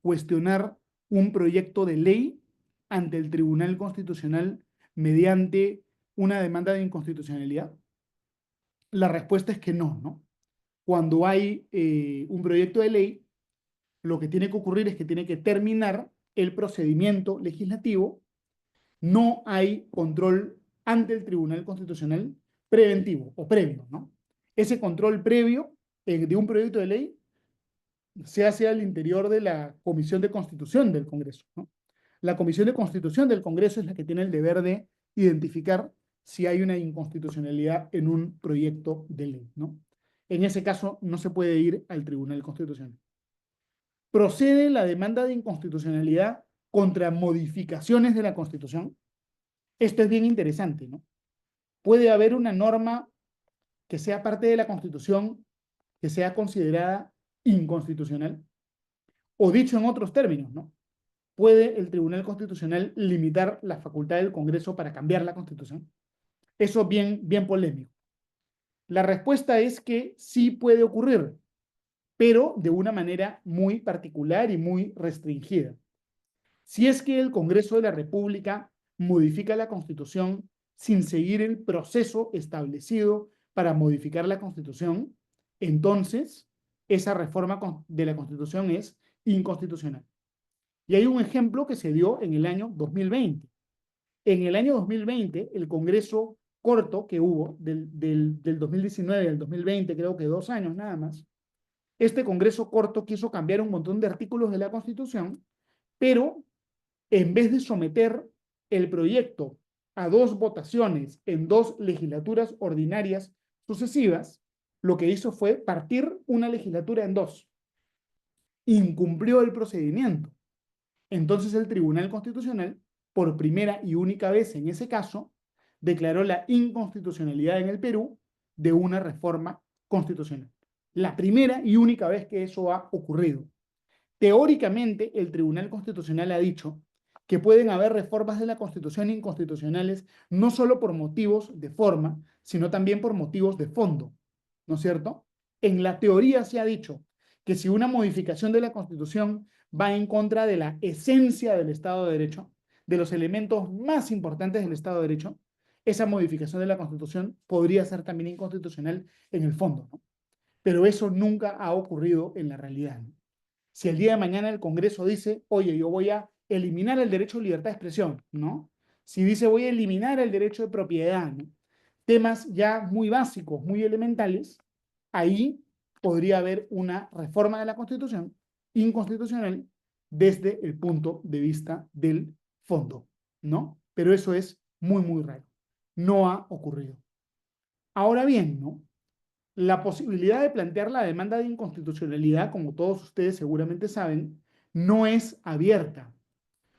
cuestionar un proyecto de ley ante el Tribunal Constitucional mediante una demanda de inconstitucionalidad. La respuesta es que no, ¿no? Cuando hay un proyecto de ley, lo que tiene que ocurrir es que tiene que terminar el procedimiento legislativo. No hay control ante el Tribunal Constitucional preventivo o previo, ¿no? Ese control previo de un proyecto de ley se hace al interior de la Comisión de Constitución del Congreso, ¿no? La Comisión de Constitución del Congreso es la que tiene el deber de identificar si hay una inconstitucionalidad en un proyecto de ley, ¿no? En ese caso, no se puede ir al Tribunal Constitucional. Procede la demanda de inconstitucionalidad contra modificaciones de la Constitución. Esto es bien interesante, ¿no? Puede haber una norma que sea parte de la Constitución que sea considerada inconstitucional, o dicho en otros términos, ¿no? ¿Puede el Tribunal Constitucional limitar la facultad del Congreso para cambiar la Constitución? Eso es bien polémico. La respuesta es que sí puede ocurrir, pero de una manera muy particular y muy restringida. Si es que el Congreso de la República modifica la Constitución sin seguir el proceso establecido para modificar la Constitución, entonces esa reforma de la Constitución es inconstitucional. Y hay un ejemplo que se dio en el año 2020. En el año 2020, el Congreso corto que hubo del 2019 al 2020, creo que 2 años nada más, este Congreso corto quiso cambiar un montón de artículos de la Constitución, pero en vez de someter el proyecto a 2 votaciones en 2 legislaturas ordinarias sucesivas, lo que hizo fue partir una legislatura en 2. Incumplió el procedimiento. Entonces el Tribunal Constitucional, por primera y única vez en ese caso, declaró la inconstitucionalidad en el Perú de una reforma constitucional. La primera y única vez que eso ha ocurrido. Teóricamente, el Tribunal Constitucional ha dicho que pueden haber reformas de la Constitución inconstitucionales no solo por motivos de forma, sino también por motivos de fondo, ¿no es cierto? En la teoría se ha dicho que si una modificación de la Constitución va en contra de la esencia del Estado de Derecho, de los elementos más importantes del Estado de Derecho, esa modificación de la Constitución podría ser también inconstitucional en el fondo, ¿no? Pero eso nunca ha ocurrido en la realidad, ¿no? Si el día de mañana el Congreso dice, oye, yo voy a eliminar el derecho de libertad de expresión, ¿no? Si dice, voy a eliminar el derecho de propiedad, ¿no? Temas ya muy básicos, muy elementales, ahí podría haber una reforma de la Constitución inconstitucional desde el punto de vista del fondo, ¿no? Pero eso es muy raro. No ha ocurrido. Ahora bien, ¿no? La posibilidad de plantear la demanda de inconstitucionalidad, como todos ustedes seguramente saben, no es abierta.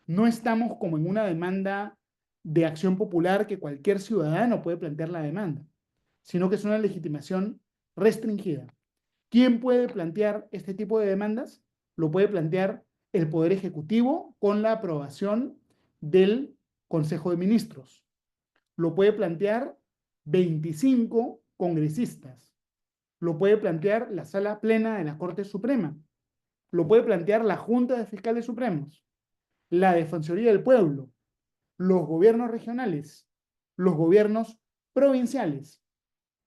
No estamos como en una demanda de acción popular que cualquier ciudadano puede plantear la demanda, sino que es una legitimación restringida. ¿Quién puede plantear este tipo de demandas? Lo puede plantear el Poder Ejecutivo con la aprobación del Consejo de Ministros. Lo puede plantear 25 congresistas. Lo puede plantear la Sala Plena de la Corte Suprema. Lo puede plantear la Junta de Fiscales Supremos, la Defensoría del Pueblo, los gobiernos regionales, los gobiernos provinciales.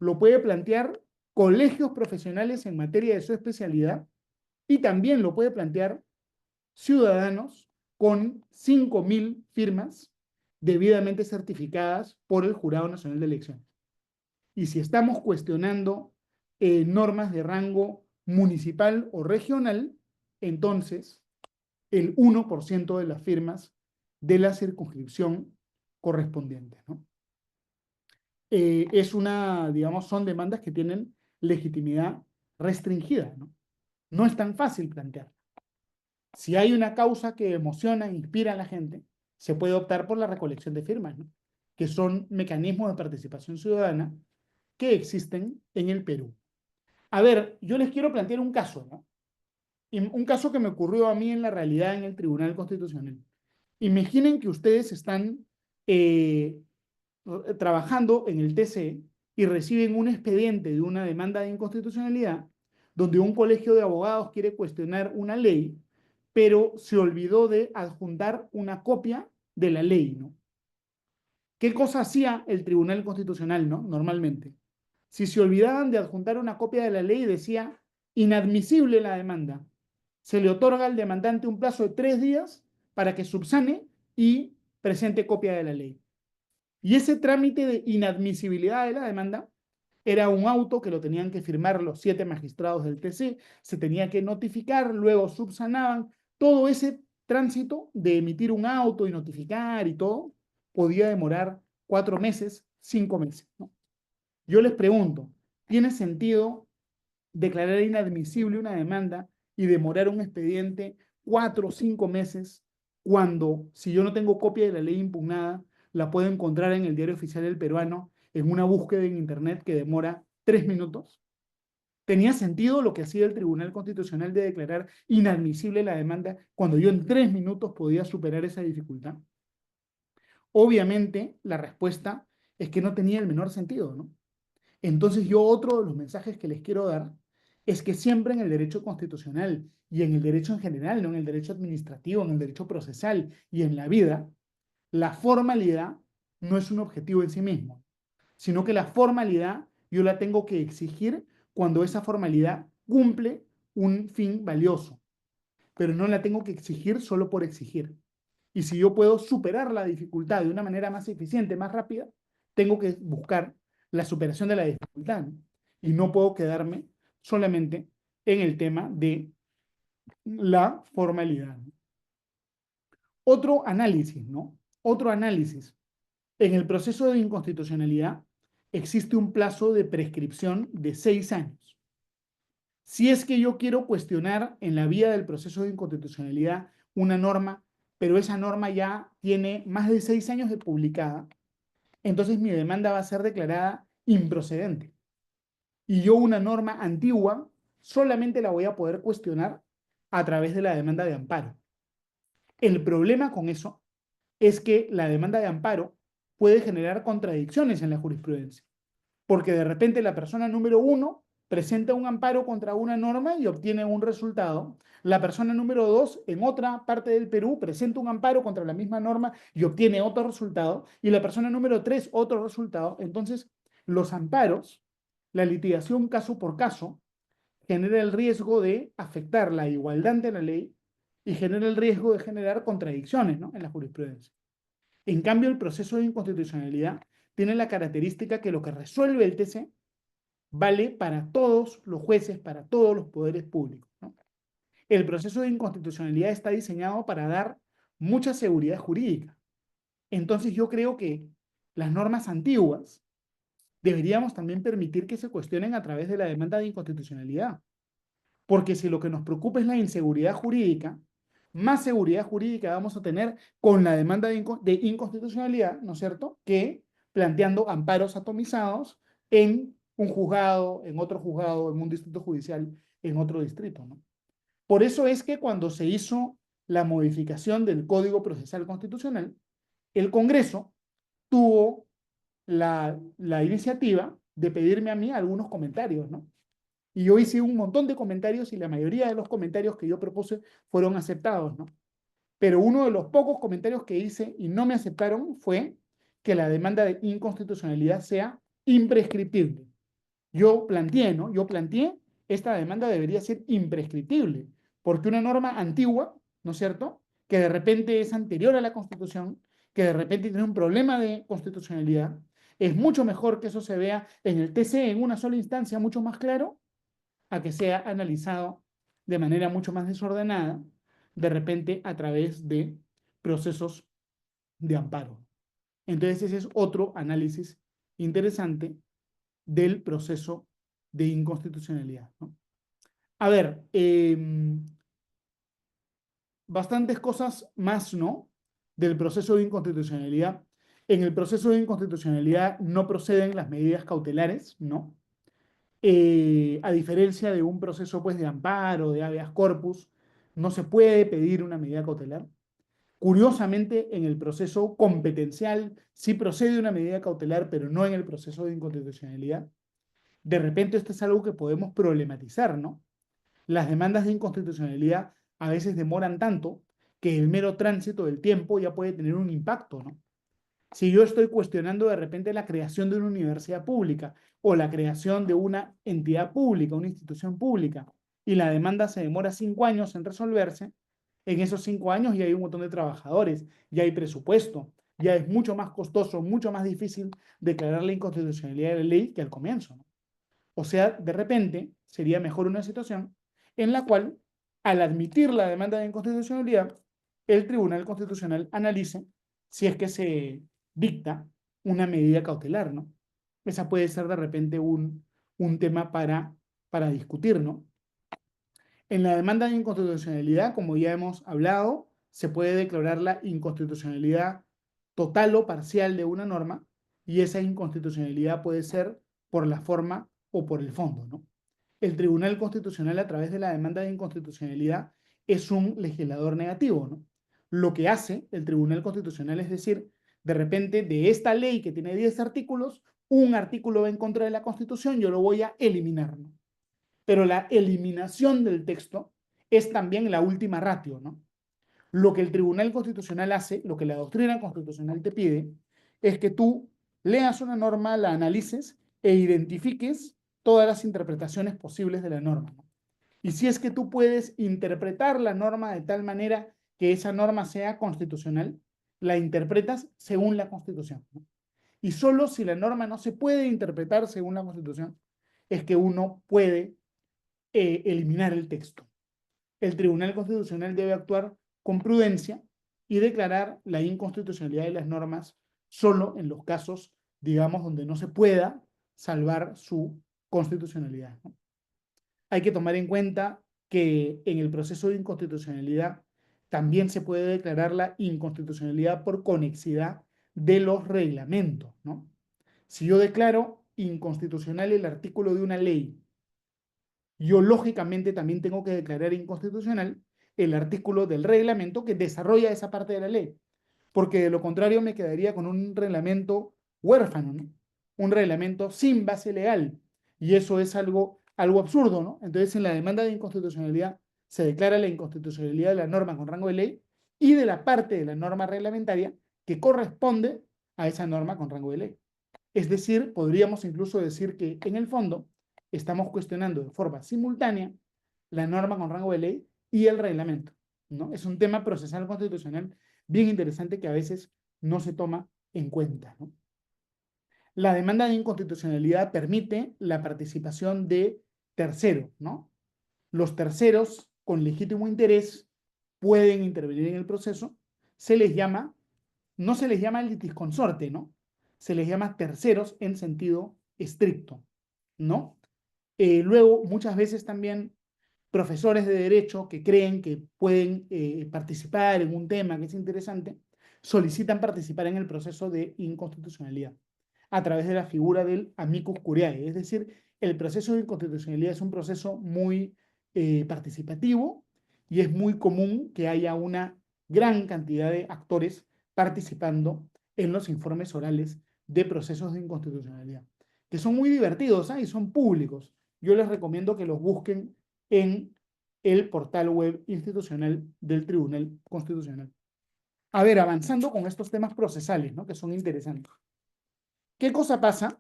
Lo puede plantear colegios profesionales en materia de su especialidad y también lo puede plantear ciudadanos con 5.000 firmas debidamente certificadas por el Jurado Nacional de Elecciones. Y si estamos cuestionando normas de rango municipal o regional, entonces el 1% de las firmas de la circunscripción correspondiente, ¿no? Digamos, son demandas que tienen legitimidad restringida, ¿no? No es tan fácil plantear. Si hay una causa que emociona e inspira a la gente, se puede optar por la recolección de firmas, ¿no? Que son mecanismos de participación ciudadana que existen en el Perú. A ver, yo les quiero plantear un caso, ¿no? Un caso que me ocurrió a mí en la realidad en el Tribunal Constitucional. Imaginen que ustedes están trabajando en el TC y reciben un expediente de una demanda de inconstitucionalidad donde un colegio de abogados quiere cuestionar una ley, pero se olvidó de adjuntar una copia de la ley, ¿no? ¿Qué cosa hacía el Tribunal Constitucional, ¿no? Normalmente. Si se olvidaban de adjuntar una copia de la ley, decía inadmisible la demanda. Se le otorga al demandante un plazo de 3 días para que subsane y presente copia de la ley. Y ese trámite de inadmisibilidad de la demanda era un auto que lo tenían que firmar los 7 magistrados del TC, se tenía que notificar, luego subsanaban. Todo ese tránsito de emitir un auto y notificar y todo podía demorar 4 meses, 5 meses, ¿no? Yo les pregunto, ¿tiene sentido declarar inadmisible una demanda y demorar un expediente 4 o 5 meses cuando, si yo no tengo copia de la ley impugnada, la puedo encontrar en el Diario Oficial del Peruano en una búsqueda en Internet que demora 3 minutos? ¿Tenía sentido lo que hacía el Tribunal Constitucional de declarar inadmisible la demanda cuando yo en 3 minutos podía superar esa dificultad? Obviamente, la respuesta es que no tenía el menor sentido, ¿no? Entonces yo otro de los mensajes que les quiero dar es que siempre en el derecho constitucional y en el derecho en general, no en el derecho administrativo, en el derecho procesal y en la vida, la formalidad no es un objetivo en sí mismo, sino que la formalidad yo la tengo que exigir cuando esa formalidad cumple un fin valioso, pero no la tengo que exigir solo por exigir. Y si yo puedo superar la dificultad de una manera más eficiente, más rápida, tengo que buscar la superación de la dificultad, ¿no? Y no puedo quedarme solamente en el tema de la formalidad, ¿no? Otro análisis, ¿no? Otro análisis. En el proceso de inconstitucionalidad existe un plazo de prescripción de 6 años. Si es que yo quiero cuestionar en la vía del proceso de inconstitucionalidad una norma, pero esa norma ya tiene más de 6 años de publicada, entonces mi demanda va a ser declarada improcedente. Y yo una norma antigua solamente la voy a poder cuestionar a través de la demanda de amparo. El problema con eso es que la demanda de amparo puede generar contradicciones en la jurisprudencia, porque de repente la persona número uno presenta un amparo contra una norma y obtiene un resultado. La persona número dos en otra parte del Perú presenta un amparo contra la misma norma y obtiene otro resultado. Y la persona número tres otro resultado. Entonces, los amparos, la litigación caso por caso, genera el riesgo de afectar la igualdad de la ley y genera el riesgo de generar contradicciones, ¿no?, en la jurisprudencia. En cambio, el proceso de inconstitucionalidad tiene la característica que lo que resuelve el TC vale para todos los jueces, para todos los poderes públicos, ¿no? El proceso de inconstitucionalidad está diseñado para dar mucha seguridad jurídica. Entonces yo creo que las normas antiguas deberíamos también permitir que se cuestionen a través de la demanda de inconstitucionalidad. Porque si lo que nos preocupa es la inseguridad jurídica, más seguridad jurídica vamos a tener con la demanda de inconstitucionalidad, ¿no es cierto?, que planteando amparos atomizados en un juzgado, en un distrito judicial, en otro distrito, ¿no? Por eso es que cuando se hizo la modificación del Código Procesal Constitucional, el Congreso tuvo la iniciativa de pedirme a mí algunos comentarios, ¿no? Y yo hice un montón de comentarios y la mayoría de los comentarios que yo propuse fueron aceptados, ¿no? Pero uno de los pocos comentarios que hice y no me aceptaron fue que la demanda de inconstitucionalidad sea imprescriptible. Yo planteé, ¿no? Yo planteé, esta demanda debería ser imprescriptible, porque una norma antigua, ¿no es cierto?, que de repente es anterior a la Constitución, que de repente tiene un problema de constitucionalidad, es mucho mejor que eso se vea en el TC en una sola instancia, mucho más claro, a que sea analizado de manera mucho más desordenada, de repente a través de procesos de amparo. Entonces ese es otro análisis interesante del proceso de inconstitucionalidad, ¿no? A ver, bastantes cosas más, ¿no?, del proceso de inconstitucionalidad. En el proceso de inconstitucionalidad no proceden las medidas cautelares, ¿no? A diferencia de un proceso pues de amparo, de habeas corpus, no se puede pedir una medida cautelar. Curiosamente, en el proceso competencial sí procede una medida cautelar, pero no en el proceso de inconstitucionalidad. De repente esto es algo que podemos problematizar, ¿no? Las demandas de inconstitucionalidad a veces demoran tanto que el mero tránsito del tiempo ya puede tener un impacto, ¿no? Si yo estoy cuestionando de repente la creación de una universidad pública o la creación de una entidad pública, una institución pública, y la demanda se demora 5 años en resolverse, en esos 5 años ya hay un montón de trabajadores, ya hay presupuesto, ya es mucho más costoso, mucho más difícil declarar la inconstitucionalidad de la ley que al comienzo, ¿no? O sea, de repente sería mejor una situación en la cual, al admitir la demanda de inconstitucionalidad, el Tribunal Constitucional analice si es que se dicta una medida cautelar, ¿no? Esa puede ser de repente un tema para discutir, ¿no? En la demanda de inconstitucionalidad, como ya hemos hablado, se puede declarar la inconstitucionalidad total o parcial de una norma y esa inconstitucionalidad puede ser por la forma o por el fondo, ¿no? El Tribunal Constitucional, a través de la demanda de inconstitucionalidad, es un legislador negativo, ¿no? Lo que hace el Tribunal Constitucional es decir, de repente, de esta ley que tiene 10 artículos, un artículo va en contra de la Constitución, yo lo voy a eliminar, ¿no? Pero la eliminación del texto es también la última ratio, ¿no? Lo que el Tribunal Constitucional hace, lo que la doctrina constitucional te pide, es que tú leas una norma, la analices e identifiques todas las interpretaciones posibles de la norma, ¿no? Y si es que tú puedes interpretar la norma de tal manera que esa norma sea constitucional, la interpretas según la Constitución, ¿no? Y solo si la norma no se puede interpretar según la Constitución, es que uno puede eliminar el texto. El Tribunal Constitucional debe actuar con prudencia y declarar la inconstitucionalidad de las normas solo en los casos, digamos, donde no se pueda salvar su constitucionalidad, ¿no? Hay que tomar en cuenta que en el proceso de inconstitucionalidad también se puede declarar la inconstitucionalidad por conexidad de los reglamentos, ¿no? Si yo declaro inconstitucional el artículo de una ley, yo lógicamente también tengo que declarar inconstitucional el artículo del reglamento que desarrolla esa parte de la ley, porque de lo contrario me quedaría con un reglamento huérfano, ¿no? Un reglamento sin base legal, y eso es algo absurdo, ¿no? Entonces, en la demanda de inconstitucionalidad se declara la inconstitucionalidad de la norma con rango de ley y de la parte de la norma reglamentaria que corresponde a esa norma con rango de ley. Es decir, podríamos incluso decir que en el fondo estamos cuestionando de forma simultánea la norma con rango de ley y el reglamento, ¿no? Es un tema procesal constitucional bien interesante que a veces no se toma en cuenta, ¿no? La demanda de inconstitucionalidad permite la participación de terceros, ¿no? Los terceros con legítimo interés pueden intervenir en el proceso. Se les llama, no se les llama litisconsorte, ¿no? Se les llama terceros en sentido estricto, ¿no? Luego, muchas veces también profesores de derecho que creen que pueden participar en un tema que es interesante, solicitan participar en el proceso de inconstitucionalidad a través de la figura del amicus curiae. Es decir, el proceso de inconstitucionalidad es un proceso muy participativo y es muy común que haya una gran cantidad de actores participando en los informes orales de procesos de inconstitucionalidad, que son muy divertidos, ¿eh? Y son públicos. Yo les recomiendo que los busquen en el portal web institucional del Tribunal Constitucional. A ver, avanzando con estos temas procesales, ¿no? Que son interesantes. ¿Qué cosa pasa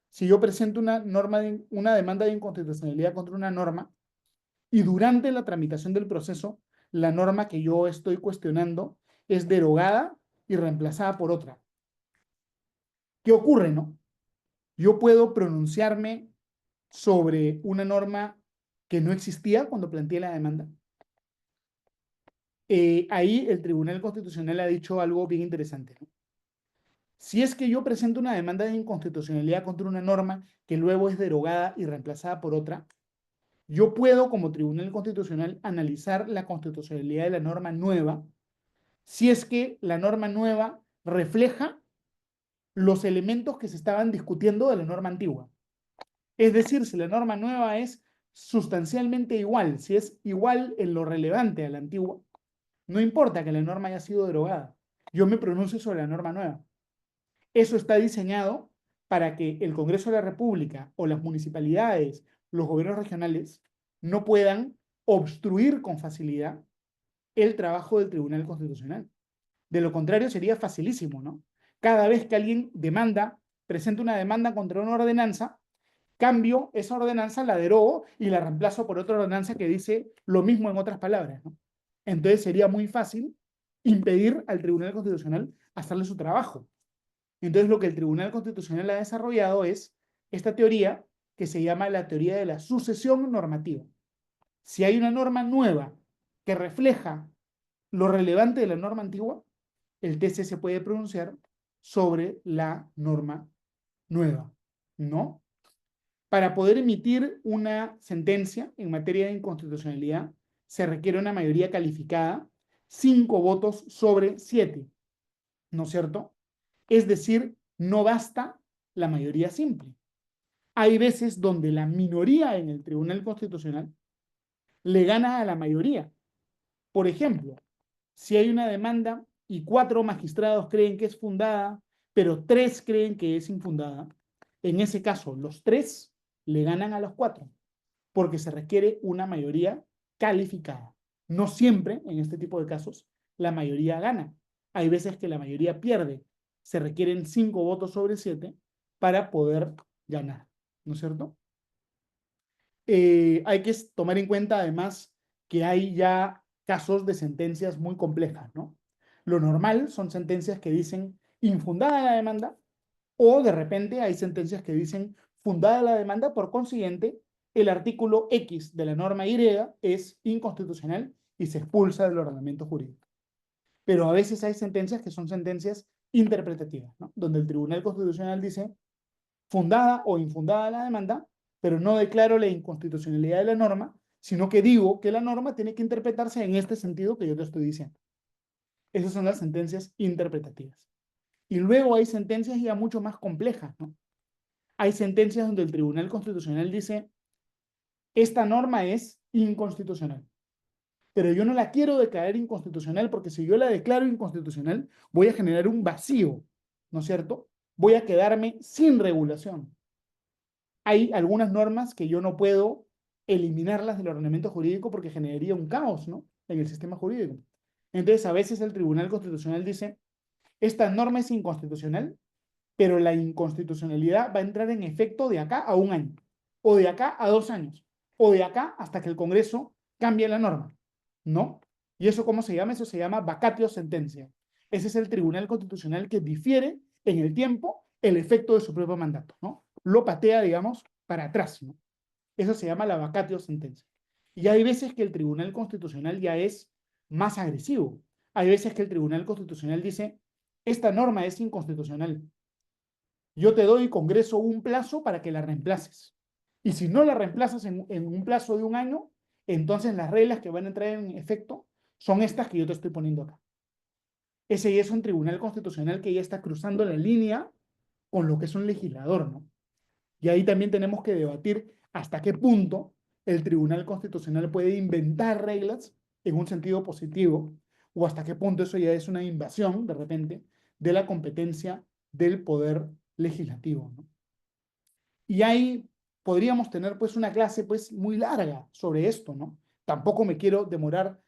si yo presento una demanda de inconstitucionalidad contra una norma y durante la tramitación del proceso la norma que yo estoy cuestionando es derogada y reemplazada por otra? ¿Qué ocurre, no? Yo puedo pronunciarme sobre una norma que no existía cuando planteé la demanda. Ahí el Tribunal Constitucional ha dicho algo bien interesante, ¿no? Si es que yo presento una demanda de inconstitucionalidad contra una norma que luego es derogada y reemplazada por otra, yo puedo, como Tribunal Constitucional, analizar la constitucionalidad de la norma nueva si es que la norma nueva refleja los elementos que se estaban discutiendo de la norma antigua. Es decir, si la norma nueva es sustancialmente igual, si es igual en lo relevante a la antigua, No importa que la norma haya sido derogada. Yo me pronuncio sobre la norma nueva. Eso está diseñado para que el Congreso de la República o las municipalidades, los gobiernos regionales, no puedan obstruir con facilidad el trabajo del Tribunal Constitucional. De lo contrario, sería facilísimo, ¿no? Cada vez que alguien presenta una demanda contra una ordenanza, cambio esa ordenanza, la derogo y la reemplazo por otra ordenanza que dice lo mismo en otras palabras, ¿no? Entonces sería muy fácil impedir al Tribunal Constitucional hacerle su trabajo. Entonces lo que el Tribunal Constitucional ha desarrollado es esta teoría que se llama la teoría de la sucesión normativa. Si hay una norma nueva que refleja lo relevante de la norma antigua, el TC se puede pronunciar sobre la norma nueva, ¿no? Para poder emitir una sentencia en materia de inconstitucionalidad, se requiere una mayoría calificada, 5 votos sobre 7, ¿no es cierto? Es decir, no basta la mayoría simple. Hay veces donde la minoría en el Tribunal Constitucional le gana a la mayoría. Por ejemplo, si hay una demanda y 4 magistrados creen que es fundada, pero 3 creen que es infundada, en ese caso los 3 le ganan a los 4, porque se requiere una mayoría calificada. No siempre, en este tipo de casos, la mayoría gana. Hay veces que la mayoría pierde. Se requieren 5 votos sobre 7 para poder ganar, ¿no es cierto? Hay que tomar en cuenta además que hay ya casos de sentencias muy complejas, ¿no? Lo normal son sentencias que dicen infundada la demanda o de repente hay sentencias que dicen fundada la demanda, por consiguiente, el artículo X de la norma Y es inconstitucional y se expulsa del ordenamiento jurídico. Pero a veces hay sentencias que son sentencias interpretativas, ¿no? Donde el Tribunal Constitucional dice fundada o infundada la demanda, pero no declaro la inconstitucionalidad de la norma, sino que digo que la norma tiene que interpretarse en este sentido que yo te estoy diciendo. Esas son las sentencias interpretativas. Y luego hay sentencias ya mucho más complejas, ¿no? Hay sentencias donde el Tribunal Constitucional dice, esta norma es inconstitucional, pero yo no la quiero declarar inconstitucional porque si yo la declaro inconstitucional, voy a generar un vacío, ¿no es cierto? Voy a quedarme sin regulación. Hay algunas normas que yo no puedo eliminarlas del ordenamiento jurídico porque generaría un caos, ¿no? En el sistema jurídico. Entonces, a veces el Tribunal Constitucional dice, esta norma es inconstitucional, pero la inconstitucionalidad va a entrar en efecto de acá a 1 año, o de acá a 2 años, o de acá hasta que el Congreso cambie la norma, ¿no? ¿Y eso cómo se llama? Eso se llama vacatio sentencia. Ese es el Tribunal Constitucional que difiere en el tiempo el efecto de su propio mandato, ¿no? Lo patea, digamos, para atrás, ¿no? Eso se llama la vacatio sentencia. Y hay veces que el Tribunal Constitucional ya es más agresivo. Hay veces que el Tribunal Constitucional dice, esta norma es inconstitucional. Yo te doy, Congreso, un plazo para que la reemplaces. Y si no la reemplazas en un plazo de 1 año, entonces las reglas que van a entrar en efecto son estas que yo te estoy poniendo acá. Ese ya es un Tribunal Constitucional que ya está cruzando la línea con lo que es un legislador, ¿no? Y ahí también tenemos que debatir hasta qué punto el Tribunal Constitucional puede inventar reglas en un sentido positivo o hasta qué punto eso ya es una invasión, de repente, de la competencia del poder legislativo, ¿no? Y ahí podríamos tener pues una clase pues muy larga sobre esto, ¿no? Tampoco me quiero demorar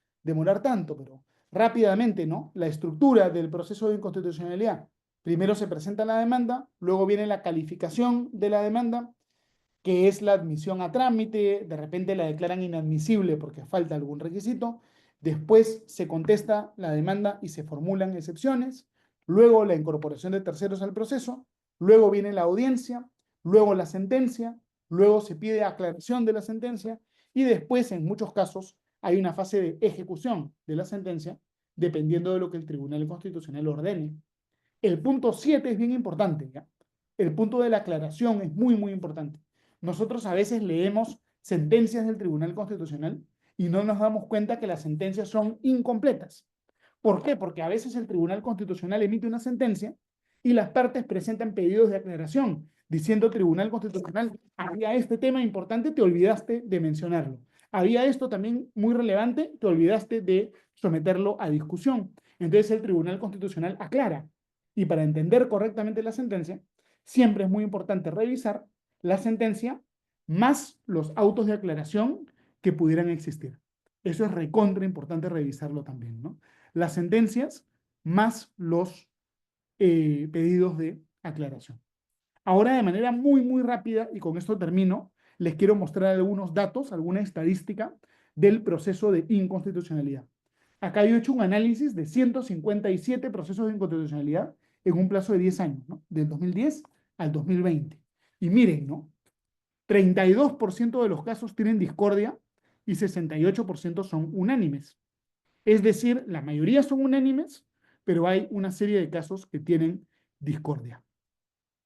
tanto, pero rápidamente, ¿no? La estructura del proceso de inconstitucionalidad. Primero se presenta la demanda, luego viene la calificación de la demanda, que es la admisión a trámite, de repente la declaran inadmisible porque falta algún requisito, después se contesta la demanda y se formulan excepciones, luego la incorporación de terceros al proceso, luego viene la audiencia, luego la sentencia, luego se pide aclaración de la sentencia y después, en muchos casos, hay una fase de ejecución de la sentencia, dependiendo de lo que el Tribunal Constitucional ordene. El punto 7 es bien importante, ¿ya? El punto de la aclaración es muy, muy importante. Nosotros a veces leemos sentencias del Tribunal Constitucional y no nos damos cuenta que las sentencias son incompletas. ¿Por qué? Porque a veces el Tribunal Constitucional emite una sentencia y las partes presentan pedidos de aclaración, diciendo Tribunal Constitucional, había este tema importante, te olvidaste de mencionarlo. Había esto también muy relevante, te olvidaste de someterlo a discusión. Entonces el Tribunal Constitucional aclara. Y para entender correctamente la sentencia, siempre es muy importante revisar la sentencia más los autos de aclaración que pudieran existir. Eso es recontra importante revisarlo también, ¿no? Las sentencias más los pedidos de aclaración. Ahora, de manera muy, muy rápida, y con esto termino, les quiero mostrar algunos datos, alguna estadística del proceso de inconstitucionalidad. Acá yo he hecho un análisis de 157 procesos de inconstitucionalidad en un plazo de 10 años, ¿no? Del 2010 al 2020. Y miren, ¿no? 32% de los casos tienen discordia y 68% son unánimes. Es decir, la mayoría son unánimes, pero hay una serie de casos que tienen discordia,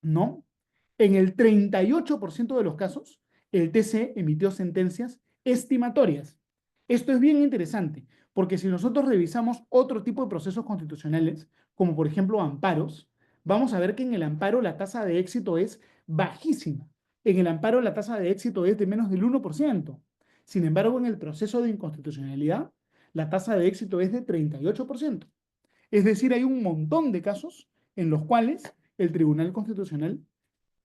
¿no? En el 38% de los casos, el TC emitió sentencias estimatorias. Esto es bien interesante, porque si nosotros revisamos otro tipo de procesos constitucionales, como por ejemplo amparos, vamos a ver que en el amparo la tasa de éxito es bajísima. En el amparo la tasa de éxito es de menos del 1%. Sin embargo, en el proceso de inconstitucionalidad, la tasa de éxito es de 38%. Es decir, hay un montón de casos en los cuales el Tribunal Constitucional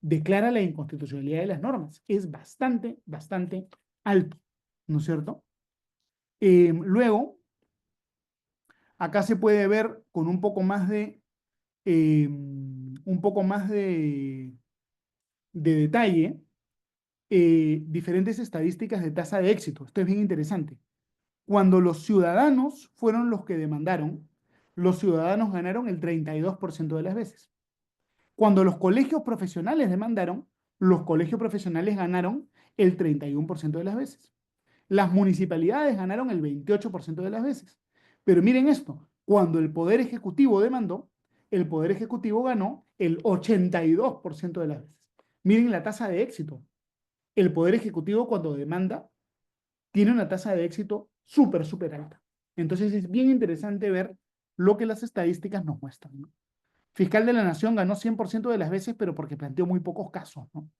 declara la inconstitucionalidad de las normas. Es bastante, bastante alto, ¿no es cierto? Luego, acá se puede ver con un poco más de detalle diferentes estadísticas de tasa de éxito. Esto es bien interesante. Cuando los ciudadanos fueron los que demandaron, los ciudadanos ganaron el 32% de las veces. Cuando los colegios profesionales demandaron, los colegios profesionales ganaron el 31% de las veces. Las municipalidades ganaron el 28% de las veces. Pero miren esto, cuando el Poder Ejecutivo demandó, el Poder Ejecutivo ganó el 82% de las veces. Miren la tasa de éxito. El Poder Ejecutivo cuando demanda tiene una tasa de éxito súper, súper alta. Entonces es bien interesante ver lo que las estadísticas nos muestran, ¿no? Fiscal de la Nación ganó 100% de las veces, pero porque planteó muy pocos casos, ¿no?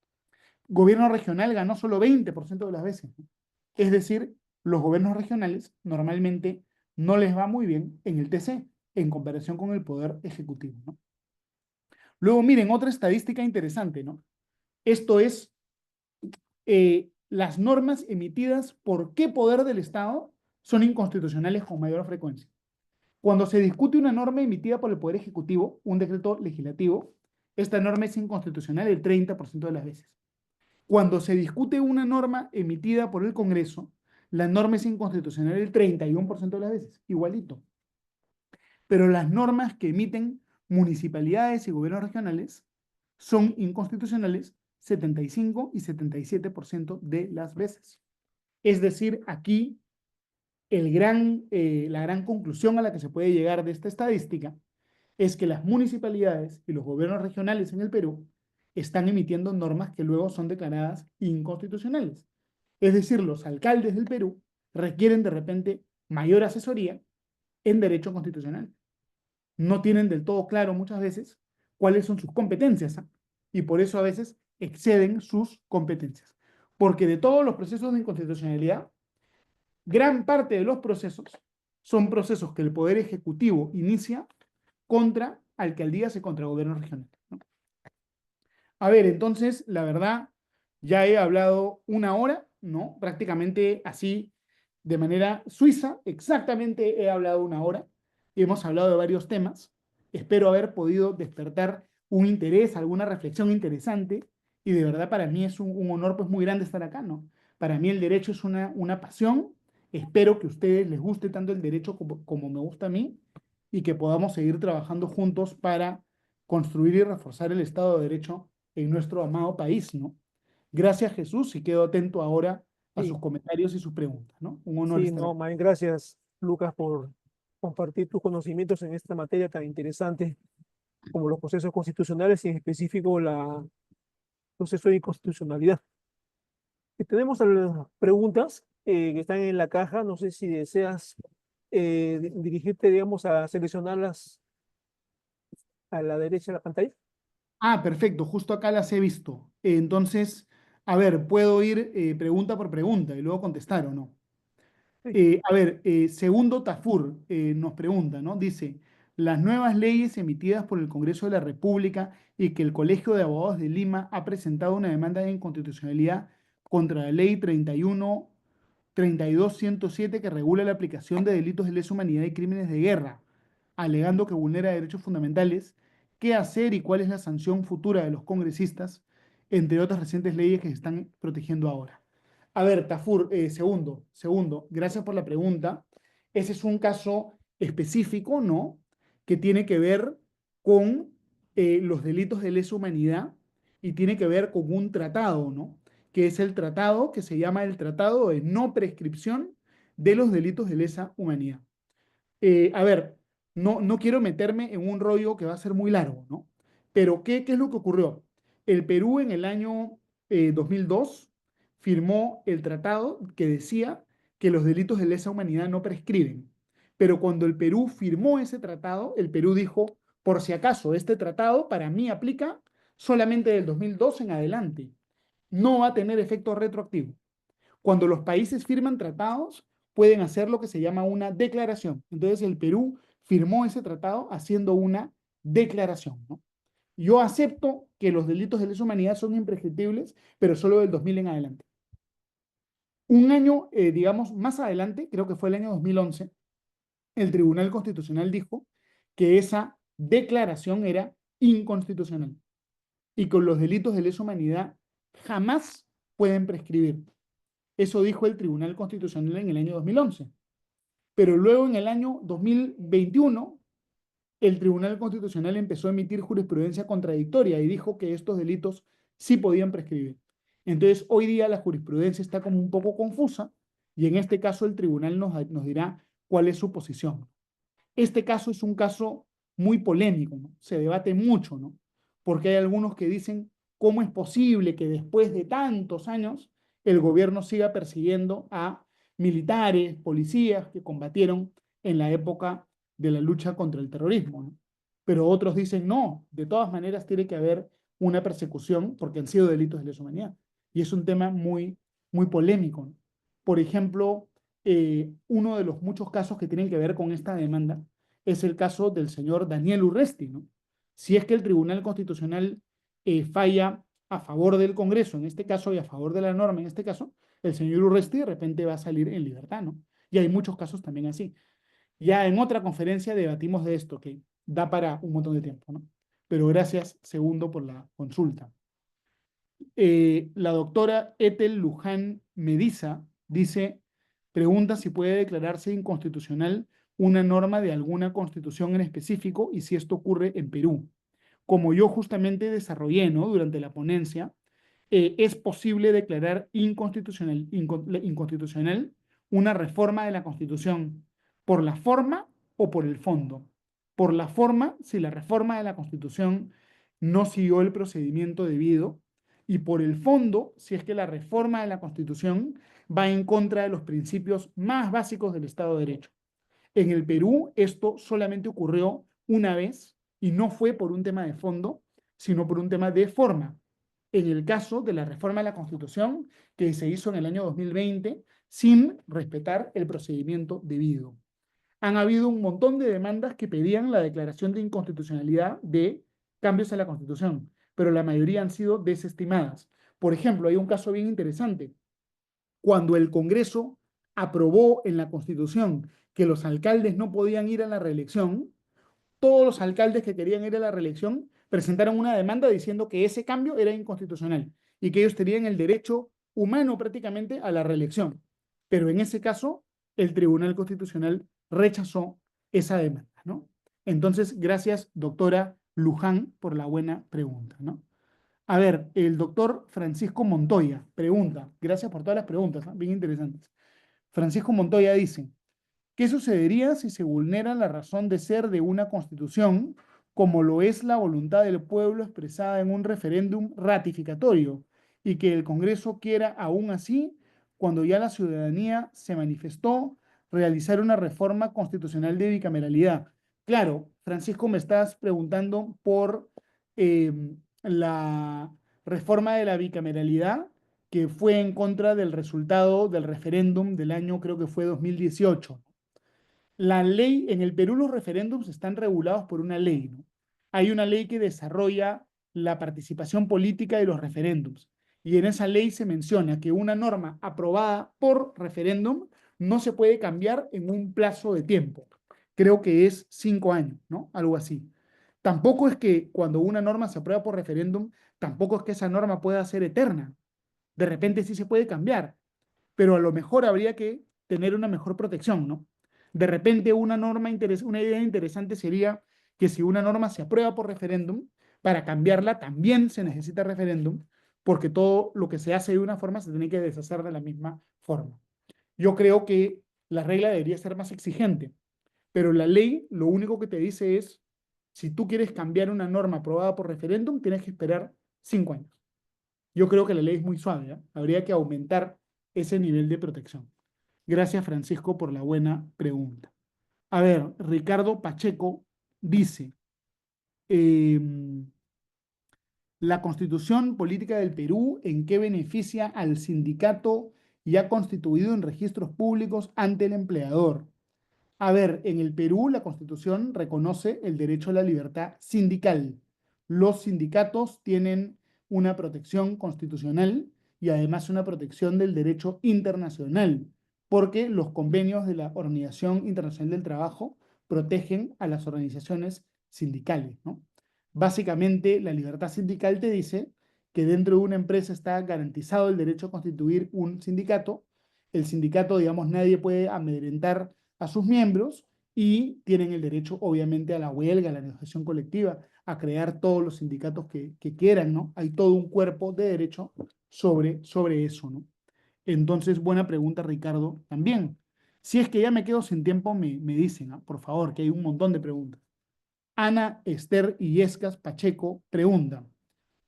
Gobierno regional ganó solo 20% de las veces, ¿no? Es decir, los gobiernos regionales normalmente no les va muy bien en el TC en comparación con el Poder Ejecutivo, ¿no? Luego, miren, otra estadística interesante, ¿no? Esto es las normas emitidas por qué poder del Estado son inconstitucionales con mayor frecuencia. Cuando se discute una norma emitida por el Poder Ejecutivo, un decreto legislativo, esta norma es inconstitucional el 30% de las veces. Cuando se discute una norma emitida por el Congreso, la norma es inconstitucional el 31% de las veces, igualito. Pero las normas que emiten municipalidades y gobiernos regionales son inconstitucionales 75 y 77% de las veces. Es decir, aquí la gran conclusión a la que se puede llegar de esta estadística es que las municipalidades y los gobiernos regionales en el Perú están emitiendo normas que luego son declaradas inconstitucionales. Es decir, los alcaldes del Perú requieren de repente mayor asesoría en derecho constitucional. No tienen del todo claro muchas veces cuáles son sus competencias, ¿eh? Y por eso a veces exceden sus competencias. Porque de todos los procesos de inconstitucionalidad, gran parte de los procesos son procesos que el Poder Ejecutivo inicia contra alcaldías y contra gobiernos regionales, ¿no? A ver, entonces, la verdad, ya he hablado una hora, ¿no? Prácticamente así, de manera suiza, exactamente he hablado una hora. Hemos hablado de varios temas. Espero haber podido despertar un interés, alguna reflexión interesante. Y de verdad para mí es un honor pues muy grande estar acá, ¿no? Para mí el derecho es una pasión. Espero que a ustedes les guste tanto el derecho como me gusta a mí y que podamos seguir trabajando juntos para construir y reforzar el Estado de Derecho en nuestro amado país, ¿no? Gracias, Jesús, y quedo atento ahora a sus Sí, comentarios y sus preguntas, ¿no? Un honor sí, estar no, aquí. más bien gracias, Lucas, por compartir tus conocimientos en esta materia tan interesante como los procesos constitucionales y en específico el proceso de inconstitucionalidad. Tenemos algunas preguntas que están en la caja. No sé si deseas dirigirte, digamos, a seleccionarlas a la derecha de la pantalla. Ah, perfecto, justo acá las he visto. Entonces, A ver, puedo ir pregunta por pregunta y luego contestar o no. Sí. Segundo Tafur nos pregunta, ¿no? Dice, las nuevas leyes emitidas por el Congreso de la República y que el Colegio de Abogados de Lima ha presentado una demanda de inconstitucionalidad contra la ley 32107 que regula la aplicación de delitos de lesa humanidad y crímenes de guerra, alegando que vulnera derechos fundamentales. ¿Qué hacer y cuál es la sanción futura de los congresistas, entre otras recientes leyes que se están protegiendo ahora? A ver, Tafur, segundo, gracias por la pregunta. Ese es un caso específico, ¿no? Que tiene que ver con los delitos de lesa humanidad y tiene que ver con un tratado, ¿no? Que es el tratado que se llama el Tratado de No Prescripción de los Delitos de Lesa Humanidad. A ver, no quiero meterme en un rollo que va a ser muy largo, ¿no? Pero ¿qué es lo que ocurrió? El Perú en el año 2002 firmó el tratado que decía que los delitos de lesa humanidad no prescriben. Pero cuando el Perú firmó ese tratado, el Perú dijo, por si acaso, este tratado para mí aplica solamente del 2002 en adelante. No va a tener efecto retroactivo. Cuando los países firman tratados, pueden hacer lo que se llama una declaración. Entonces el Perú firmó ese tratado haciendo una declaración, ¿no? Yo acepto que los delitos de lesa humanidad son imprescriptibles, pero solo del 2000 en adelante. Un año, digamos, más adelante, creo que fue el año 2011, el Tribunal Constitucional dijo que esa declaración era inconstitucional y que los delitos de lesa humanidad jamás pueden prescribir. Eso dijo el Tribunal Constitucional en el año 2011. Pero luego en el año 2021, el Tribunal Constitucional empezó a emitir jurisprudencia contradictoria y dijo que estos delitos sí podían prescribir. Entonces, hoy día la jurisprudencia está como un poco confusa y en este caso el tribunal nos dirá cuál es su posición. Este caso es un caso muy polémico, ¿no? Se debate mucho, ¿no? Porque hay algunos que dicen, ¿cómo es posible que después de tantos años el gobierno siga persiguiendo a militares, policías que combatieron en la época de la lucha contra el terrorismo, ¿no? Pero otros dicen, no, de todas maneras tiene que haber una persecución porque han sido delitos de lesa humanidad. Y es un tema muy polémico, ¿no? Por ejemplo, uno de los muchos casos que tienen que ver con esta demanda es el caso del señor Daniel Urresti, ¿no? Si es que el Tribunal Constitucional falla a favor del Congreso en este caso y a favor de la norma en este caso, el señor Urresti de repente va a salir en libertad, ¿no? Y hay muchos casos también así. Ya en otra conferencia debatimos de esto, que da para un montón de tiempo, ¿no? Pero gracias, segundo, por la consulta. La doctora Ethel Luján Mediza dice, pregunta si puede declararse inconstitucional una norma de alguna constitución en específico y si esto ocurre en Perú. Como yo justamente desarrollé, ¿no? Durante la ponencia, es posible declarar inconstitucional una reforma de la Constitución por la forma o por el fondo. Por la forma, si la reforma de la Constitución no siguió el procedimiento debido, y por el fondo, si es que la reforma de la Constitución va en contra de los principios más básicos del Estado de Derecho. En el Perú esto solamente ocurrió una vez y no fue por un tema de fondo, sino por un tema de forma. En el caso de la reforma de la Constitución que se hizo en el año 2020 sin respetar el procedimiento debido. Han habido un montón de demandas que pedían la declaración de inconstitucionalidad de cambios a la Constitución, pero la mayoría han sido desestimadas. Por ejemplo, hay un caso bien interesante. Cuando el Congreso aprobó en la Constitución que los alcaldes no podían ir a la reelección, todos los alcaldes que querían ir a la reelección presentaron una demanda diciendo que ese cambio era inconstitucional y que ellos tenían el derecho humano prácticamente a la reelección. Pero en ese caso, el Tribunal Constitucional rechazó esa demanda, ¿no? Entonces, gracias, doctora Luján, por la buena pregunta, ¿no? A ver, el doctor Francisco Montoya pregunta, gracias por todas las preguntas, ¿no? Bien interesantes. Francisco Montoya dice, ¿qué sucedería si se vulnera la razón de ser de una constitución, como lo es la voluntad del pueblo expresada en un referéndum ratificatorio, y que el Congreso quiera aún así, cuando ya la ciudadanía se manifestó, realizar una reforma constitucional de bicameralidad? Claro, Francisco, me estás preguntando por la reforma de la bicameralidad que fue en contra del resultado del referéndum del año, creo que fue 2018. La ley, en el Perú los referéndums están regulados por una ley, ¿no? Hay una ley que desarrolla la participación política de los referéndums. Y en esa ley se menciona que una norma aprobada por referéndum no se puede cambiar en un plazo de tiempo. Creo que es 5 años, ¿no? Algo así. Tampoco es que cuando una norma se aprueba por referéndum, tampoco es que esa norma pueda ser eterna. De repente sí se puede cambiar, pero a lo mejor habría que tener una mejor protección, ¿no? De repente una idea interesante sería que si una norma se aprueba por referéndum, para cambiarla también se necesita referéndum, porque todo lo que se hace de una forma se tiene que deshacer de la misma forma. Yo creo que la regla debería ser más exigente, pero la ley lo único que te dice es, si tú quieres cambiar una norma aprobada por referéndum, tienes que esperar 5 años. Yo creo que la ley es muy suave, ¿eh? Habría que aumentar ese nivel de protección. Gracias, Francisco, por la buena pregunta. A ver, Ricardo Pacheco dice, em, la Constitución Política del Perú, ¿en qué beneficia al sindicato ya constituido en registros públicos ante el empleador? A ver, en el Perú la Constitución reconoce el derecho a la libertad sindical. Los sindicatos tienen una protección constitucional y además una protección del derecho internacional, porque los convenios de la Organización Internacional del Trabajo protegen a las organizaciones sindicales, ¿no? Básicamente, la libertad sindical te dice que dentro de una empresa está garantizado el derecho a constituir un sindicato. El sindicato, digamos, nadie puede amedrentar a sus miembros y tienen el derecho, obviamente, a la huelga, a la negociación colectiva, a crear todos los sindicatos que quieran, ¿no? Hay todo un cuerpo de derecho sobre eso, ¿no? Entonces, buena pregunta, Ricardo, también. Si es que ya me quedo sin tiempo, me dicen, ¿ah? Por favor, que hay un montón de preguntas. Ana Esther Illescas Pacheco pregunta,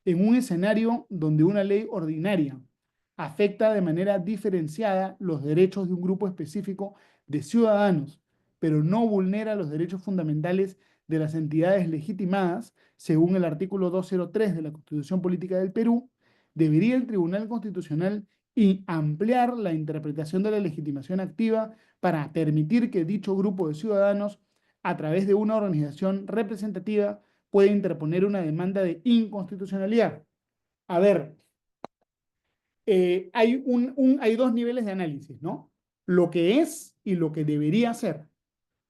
en un escenario donde una ley ordinaria afecta de manera diferenciada los derechos de un grupo específico de ciudadanos, pero no vulnera los derechos fundamentales de las entidades legitimadas, según el artículo 203 de la Constitución Política del Perú, debería el Tribunal Constitucional ampliar la interpretación de la legitimación activa para permitir que dicho grupo de ciudadanos, a través de una organización representativa, pueda interponer una demanda de inconstitucionalidad. A ver, hay dos niveles de análisis, ¿no? Lo que es y lo que debería ser.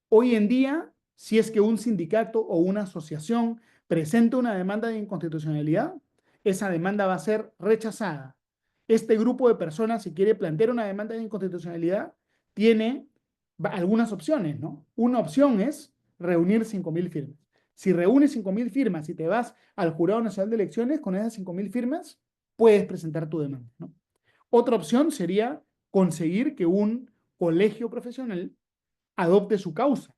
Hoy en día, si es que un sindicato o una asociación presenta una demanda de inconstitucionalidad, esa demanda va a ser rechazada. Este grupo de personas, si quiere plantear una demanda de inconstitucionalidad, tiene algunas opciones, ¿no? Una opción es reunir 5.000 firmas. Si reúnes 5.000 firmas y te vas al Jurado Nacional de Elecciones con esas 5.000 firmas, puedes presentar tu demanda, ¿no? Otra opción sería conseguir que un colegio profesional adopte su causa.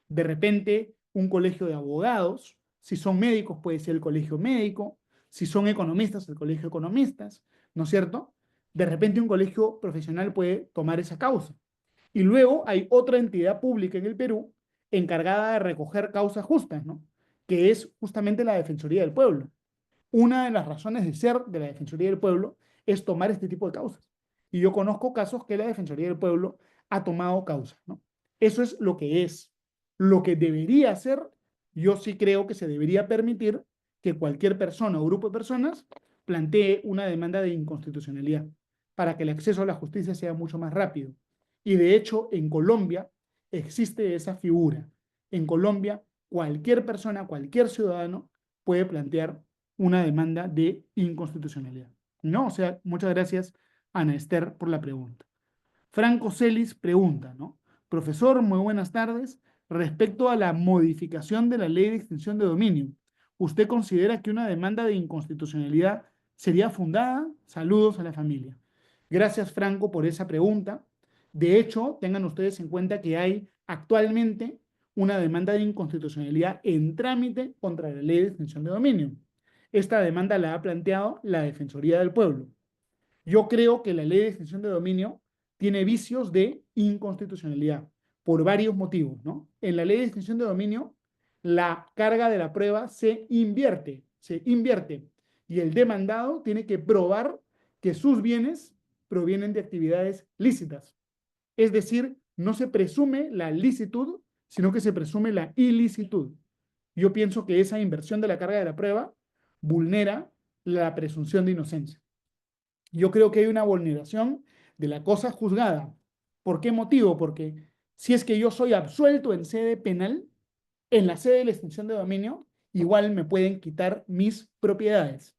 De repente, un colegio de abogados, si son médicos puede ser el colegio médico, si son economistas, el colegio de economistas, ¿no es cierto? De repente un colegio profesional puede tomar esa causa. Y luego hay otra entidad pública en el Perú encargada de recoger causas justas, ¿no? Que es justamente la Defensoría del Pueblo. Una de las razones de ser de la Defensoría del Pueblo es tomar este tipo de causas. Y yo conozco casos que la Defensoría del Pueblo ha tomado causas, ¿no? Eso es lo que es. Lo que debería ser, yo sí creo que se debería permitir que cualquier persona o grupo de personas plantee una demanda de inconstitucionalidad para que el acceso a la justicia sea mucho más rápido. Y de hecho, en Colombia existe esa figura. En Colombia, cualquier persona, cualquier ciudadano puede plantear una demanda de inconstitucionalidad. ¿No? O sea, muchas gracias, Ana Esther, por la pregunta. Franco Celis pregunta, ¿no? Profesor, muy buenas tardes. Respecto a la modificación de la ley de extinción de dominio, ¿usted considera que una demanda de inconstitucionalidad sería fundada? Saludos a la familia. Gracias, Franco, por esa pregunta. De hecho, tengan ustedes en cuenta que hay actualmente una demanda de inconstitucionalidad en trámite contra la ley de extinción de dominio. Esta demanda la ha planteado la Defensoría del Pueblo. Yo creo que la ley de extinción de dominio tiene vicios de inconstitucionalidad por varios motivos, ¿no? En la ley de extinción de dominio, la carga de la prueba se invierte, y el demandado tiene que probar que sus bienes provienen de actividades lícitas. Es decir, no se presume la licitud, sino que se presume la ilicitud. Yo pienso que esa inversión de la carga de la prueba vulnera la presunción de inocencia. Yo creo que hay una vulneración de la cosa juzgada. ¿Por qué motivo? Porque si es que yo soy absuelto en sede penal, en la sede de la extinción de dominio, igual me pueden quitar mis propiedades.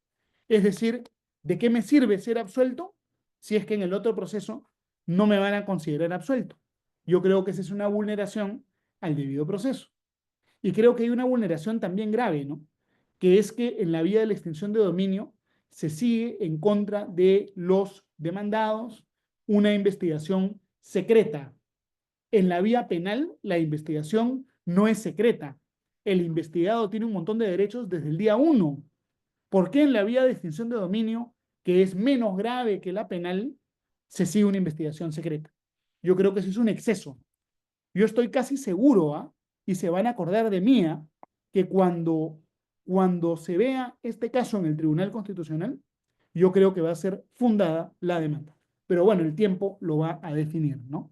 Es decir, ¿de qué me sirve ser absuelto si es que en el otro proceso no me van a considerar absuelto? Yo creo que esa es una vulneración al debido proceso. Y creo que hay una vulneración también grave, ¿no? Que es que en la vía de la extinción de dominio se sigue en contra de los demandados una investigación secreta. En la vía penal, la investigación no es secreta. El investigado tiene un montón de derechos desde el día uno. ¿Por qué en la vía de extinción de dominio, que es menos grave que la penal, se sigue una investigación secreta? Yo creo que eso es un exceso. Yo estoy casi seguro, ¿ah? Y se van a acordar de mí, ¿ah? Que cuando se vea este caso en el Tribunal Constitucional, yo creo que va a ser fundada la demanda. Pero bueno, el tiempo lo va a definir, ¿no?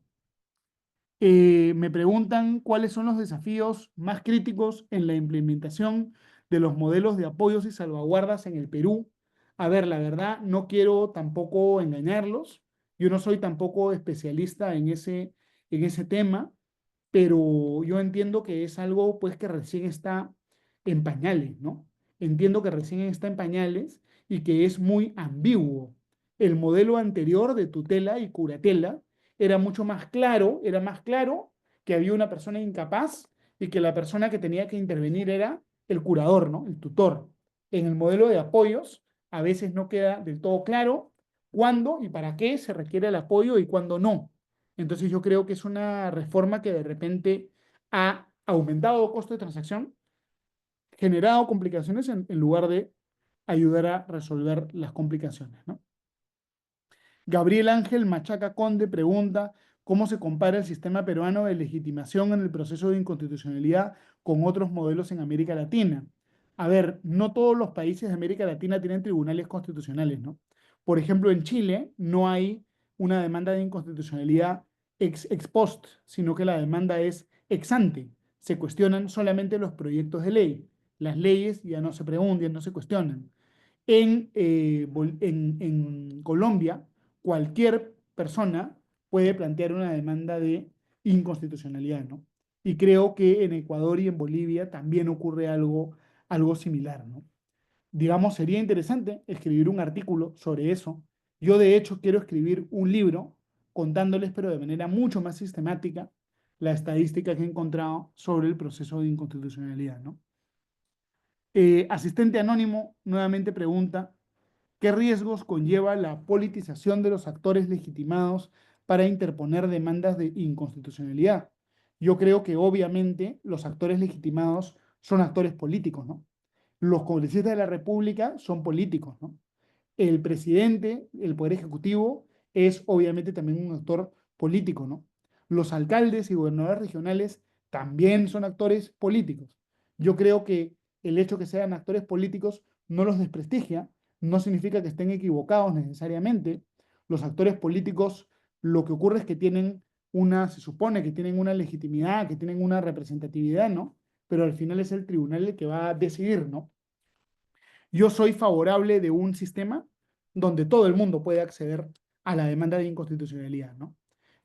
Me preguntan cuáles son los desafíos más críticos en la implementación de los modelos de apoyos y salvaguardas en el Perú. A ver, la verdad, no quiero tampoco engañarlos. Yo no soy tampoco especialista en ese tema, pero yo entiendo que es algo pues que recién está en pañales, ¿no? Entiendo que recién está en pañales y que es muy ambiguo. El modelo anterior de tutela y curatela era más claro que había una persona incapaz y que la persona que tenía que intervenir era el curador, ¿no? El tutor. En el modelo de apoyos, a veces no queda del todo claro cuándo y para qué se requiere el apoyo y cuándo no. Entonces yo creo que es una reforma que de repente ha aumentado el costo de transacción, generado complicaciones en lugar de ayudar a resolver las complicaciones, ¿no? Gabriel Ángel Machaca Conde pregunta cómo se compara el sistema peruano de legitimación en el proceso de inconstitucionalidad con otros modelos en América Latina. A ver, no todos los países de América Latina tienen tribunales constitucionales, ¿no? Por ejemplo, en Chile no hay una demanda de inconstitucionalidad ex post, sino que la demanda es ex ante. Se cuestionan solamente los proyectos de ley. Las leyes ya no se preguntan, no se cuestionan. En Colombia, cualquier persona puede plantear una demanda de inconstitucionalidad, ¿no? Y creo que en Ecuador y en Bolivia también ocurre algo similar, ¿no? Digamos, sería interesante escribir un artículo sobre eso. Yo, de hecho, quiero escribir un libro contándoles, pero de manera mucho más sistemática, la estadística que he encontrado sobre el proceso de inconstitucionalidad, ¿no? Asistente Anónimo nuevamente pregunta, ¿qué riesgos conlleva la politización de los actores legitimados para interponer demandas de inconstitucionalidad? Yo creo que obviamente los actores legitimados son actores políticos, ¿no? Los congresistas de la República son políticos, ¿no? El presidente, el Poder Ejecutivo, es obviamente también un actor político, ¿no? Los alcaldes y gobernadores regionales también son actores políticos. Yo creo que el hecho que sean actores políticos no los desprestigia, no significa que estén equivocados necesariamente. Los actores políticos, lo que ocurre es que se supone que tienen una legitimidad, que tienen una representatividad, ¿no? Pero al final es el tribunal el que va a decidir, ¿no? Yo soy favorable de un sistema donde todo el mundo puede acceder a la demanda de inconstitucionalidad, ¿no?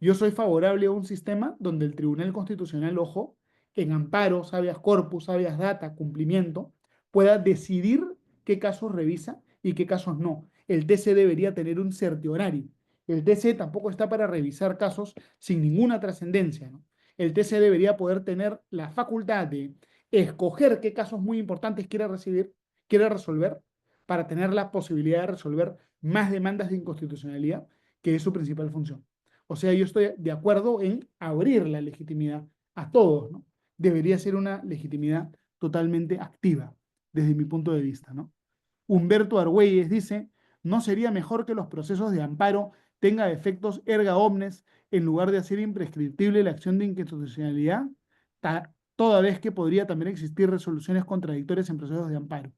Yo soy favorable a un sistema donde el Tribunal Constitucional, ojo, en amparos, habeas corpus, habeas data, cumplimiento, pueda decidir qué casos revisa y qué casos no. El TC debería tener un certiorari. El TC tampoco está para revisar casos sin ninguna trascendencia, ¿no? El TC debería poder tener la facultad de escoger qué casos muy importantes quiere resolver para tener la posibilidad de resolver más demandas de inconstitucionalidad, que es su principal función. O sea, yo estoy de acuerdo en abrir la legitimidad a todos, ¿no? Debería ser una legitimidad totalmente activa, desde mi punto de vista, ¿no? Humberto Argüelles dice, ¿no sería mejor que los procesos de amparo tengan efectos erga omnes en lugar de hacer imprescriptible la acción de inconstitucionalidad, toda vez que podría también existir resoluciones contradictorias en procesos de amparo?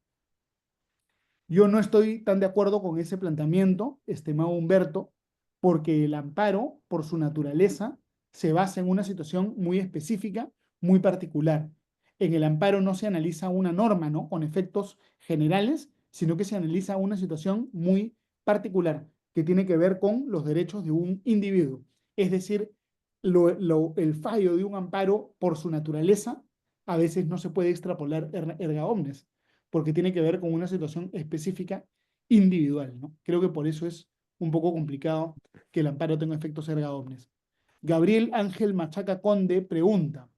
Yo no estoy tan de acuerdo con ese planteamiento, estimado Humberto, porque el amparo, por su naturaleza, se basa en una situación muy específica, muy particular. En el amparo no se analiza una norma, ¿no? Con efectos generales, sino que se analiza una situación muy particular que tiene que ver con los derechos de un individuo. Es decir, el fallo de un amparo, por su naturaleza, a veces no se puede extrapolar erga omnes, porque tiene que ver con una situación específica individual, ¿no? Creo que por eso es un poco complicado que el amparo tenga efectos erga omnes. Gabriel Ángel Machaca Conde pregunta,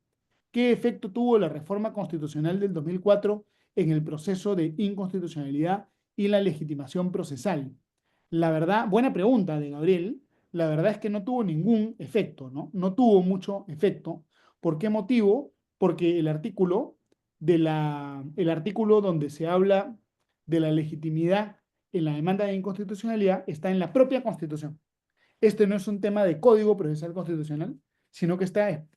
¿qué efecto tuvo la reforma constitucional del 2004 en el proceso de inconstitucionalidad y la legitimación procesal? La verdad, buena pregunta de Gabriel. La verdad es que no tuvo ningún efecto, ¿no? No tuvo mucho efecto. ¿Por qué motivo? Porque el artículo donde se habla de la legitimidad en la demanda de inconstitucionalidad está en la propia Constitución. Este no es un tema de código procesal constitucional, sino que está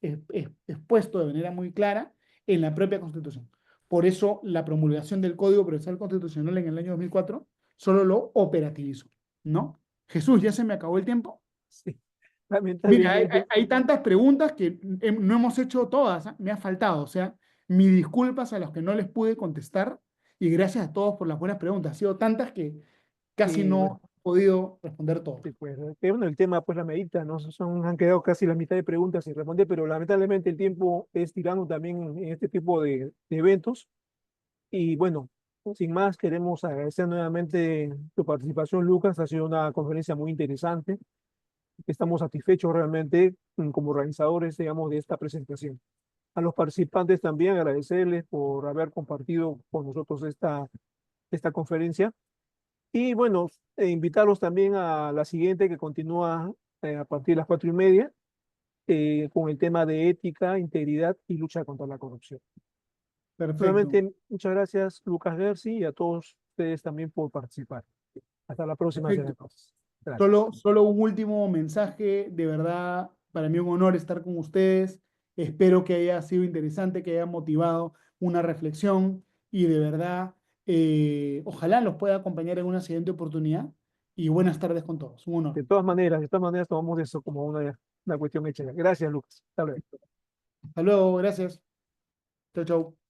expuesto de manera muy clara en la propia Constitución. Por eso la promulgación del Código Procesal Constitucional en el año 2004 solo lo operativizó, ¿no? Jesús, ya se me acabó el tiempo. Sí, Mira, lamentablemente, hay tantas preguntas que no hemos hecho todas, ¿ah? Me ha faltado, o sea, mis disculpas a los que no les pude contestar y gracias a todos por las buenas preguntas. Han sido tantas que casi y bueno, no he podido responder todo. sí, pues, bueno, el tema pues la medita, ¿no? Han quedado casi la mitad de preguntas sin responder, pero lamentablemente el tiempo es tirano también en este tipo de eventos. Y bueno, sin más, queremos agradecer nuevamente tu participación, Lucas. Ha sido una conferencia muy interesante. Estamos satisfechos realmente como organizadores, digamos, de esta presentación. A los participantes también agradecerles por haber compartido con nosotros esta conferencia. Y bueno, invitarlos también a la siguiente que continúa a partir de las 4:30 con el tema de ética, integridad y lucha contra la corrupción. Perfecto. Nuevamente, muchas gracias, Lucas Gersi, y a todos ustedes también por participar. Hasta la próxima, será Perfecto. entonces. Gracias. Solo un último mensaje. De verdad, para mí un honor estar con ustedes. Espero que haya sido interesante, que haya motivado una reflexión y de verdad, ojalá los pueda acompañar en una siguiente oportunidad. Y buenas tardes con todos. Un honor. De todas maneras, tomamos eso como una cuestión hecha. Gracias, Lucas. Hasta luego. Hasta luego. Gracias. Chau, chau.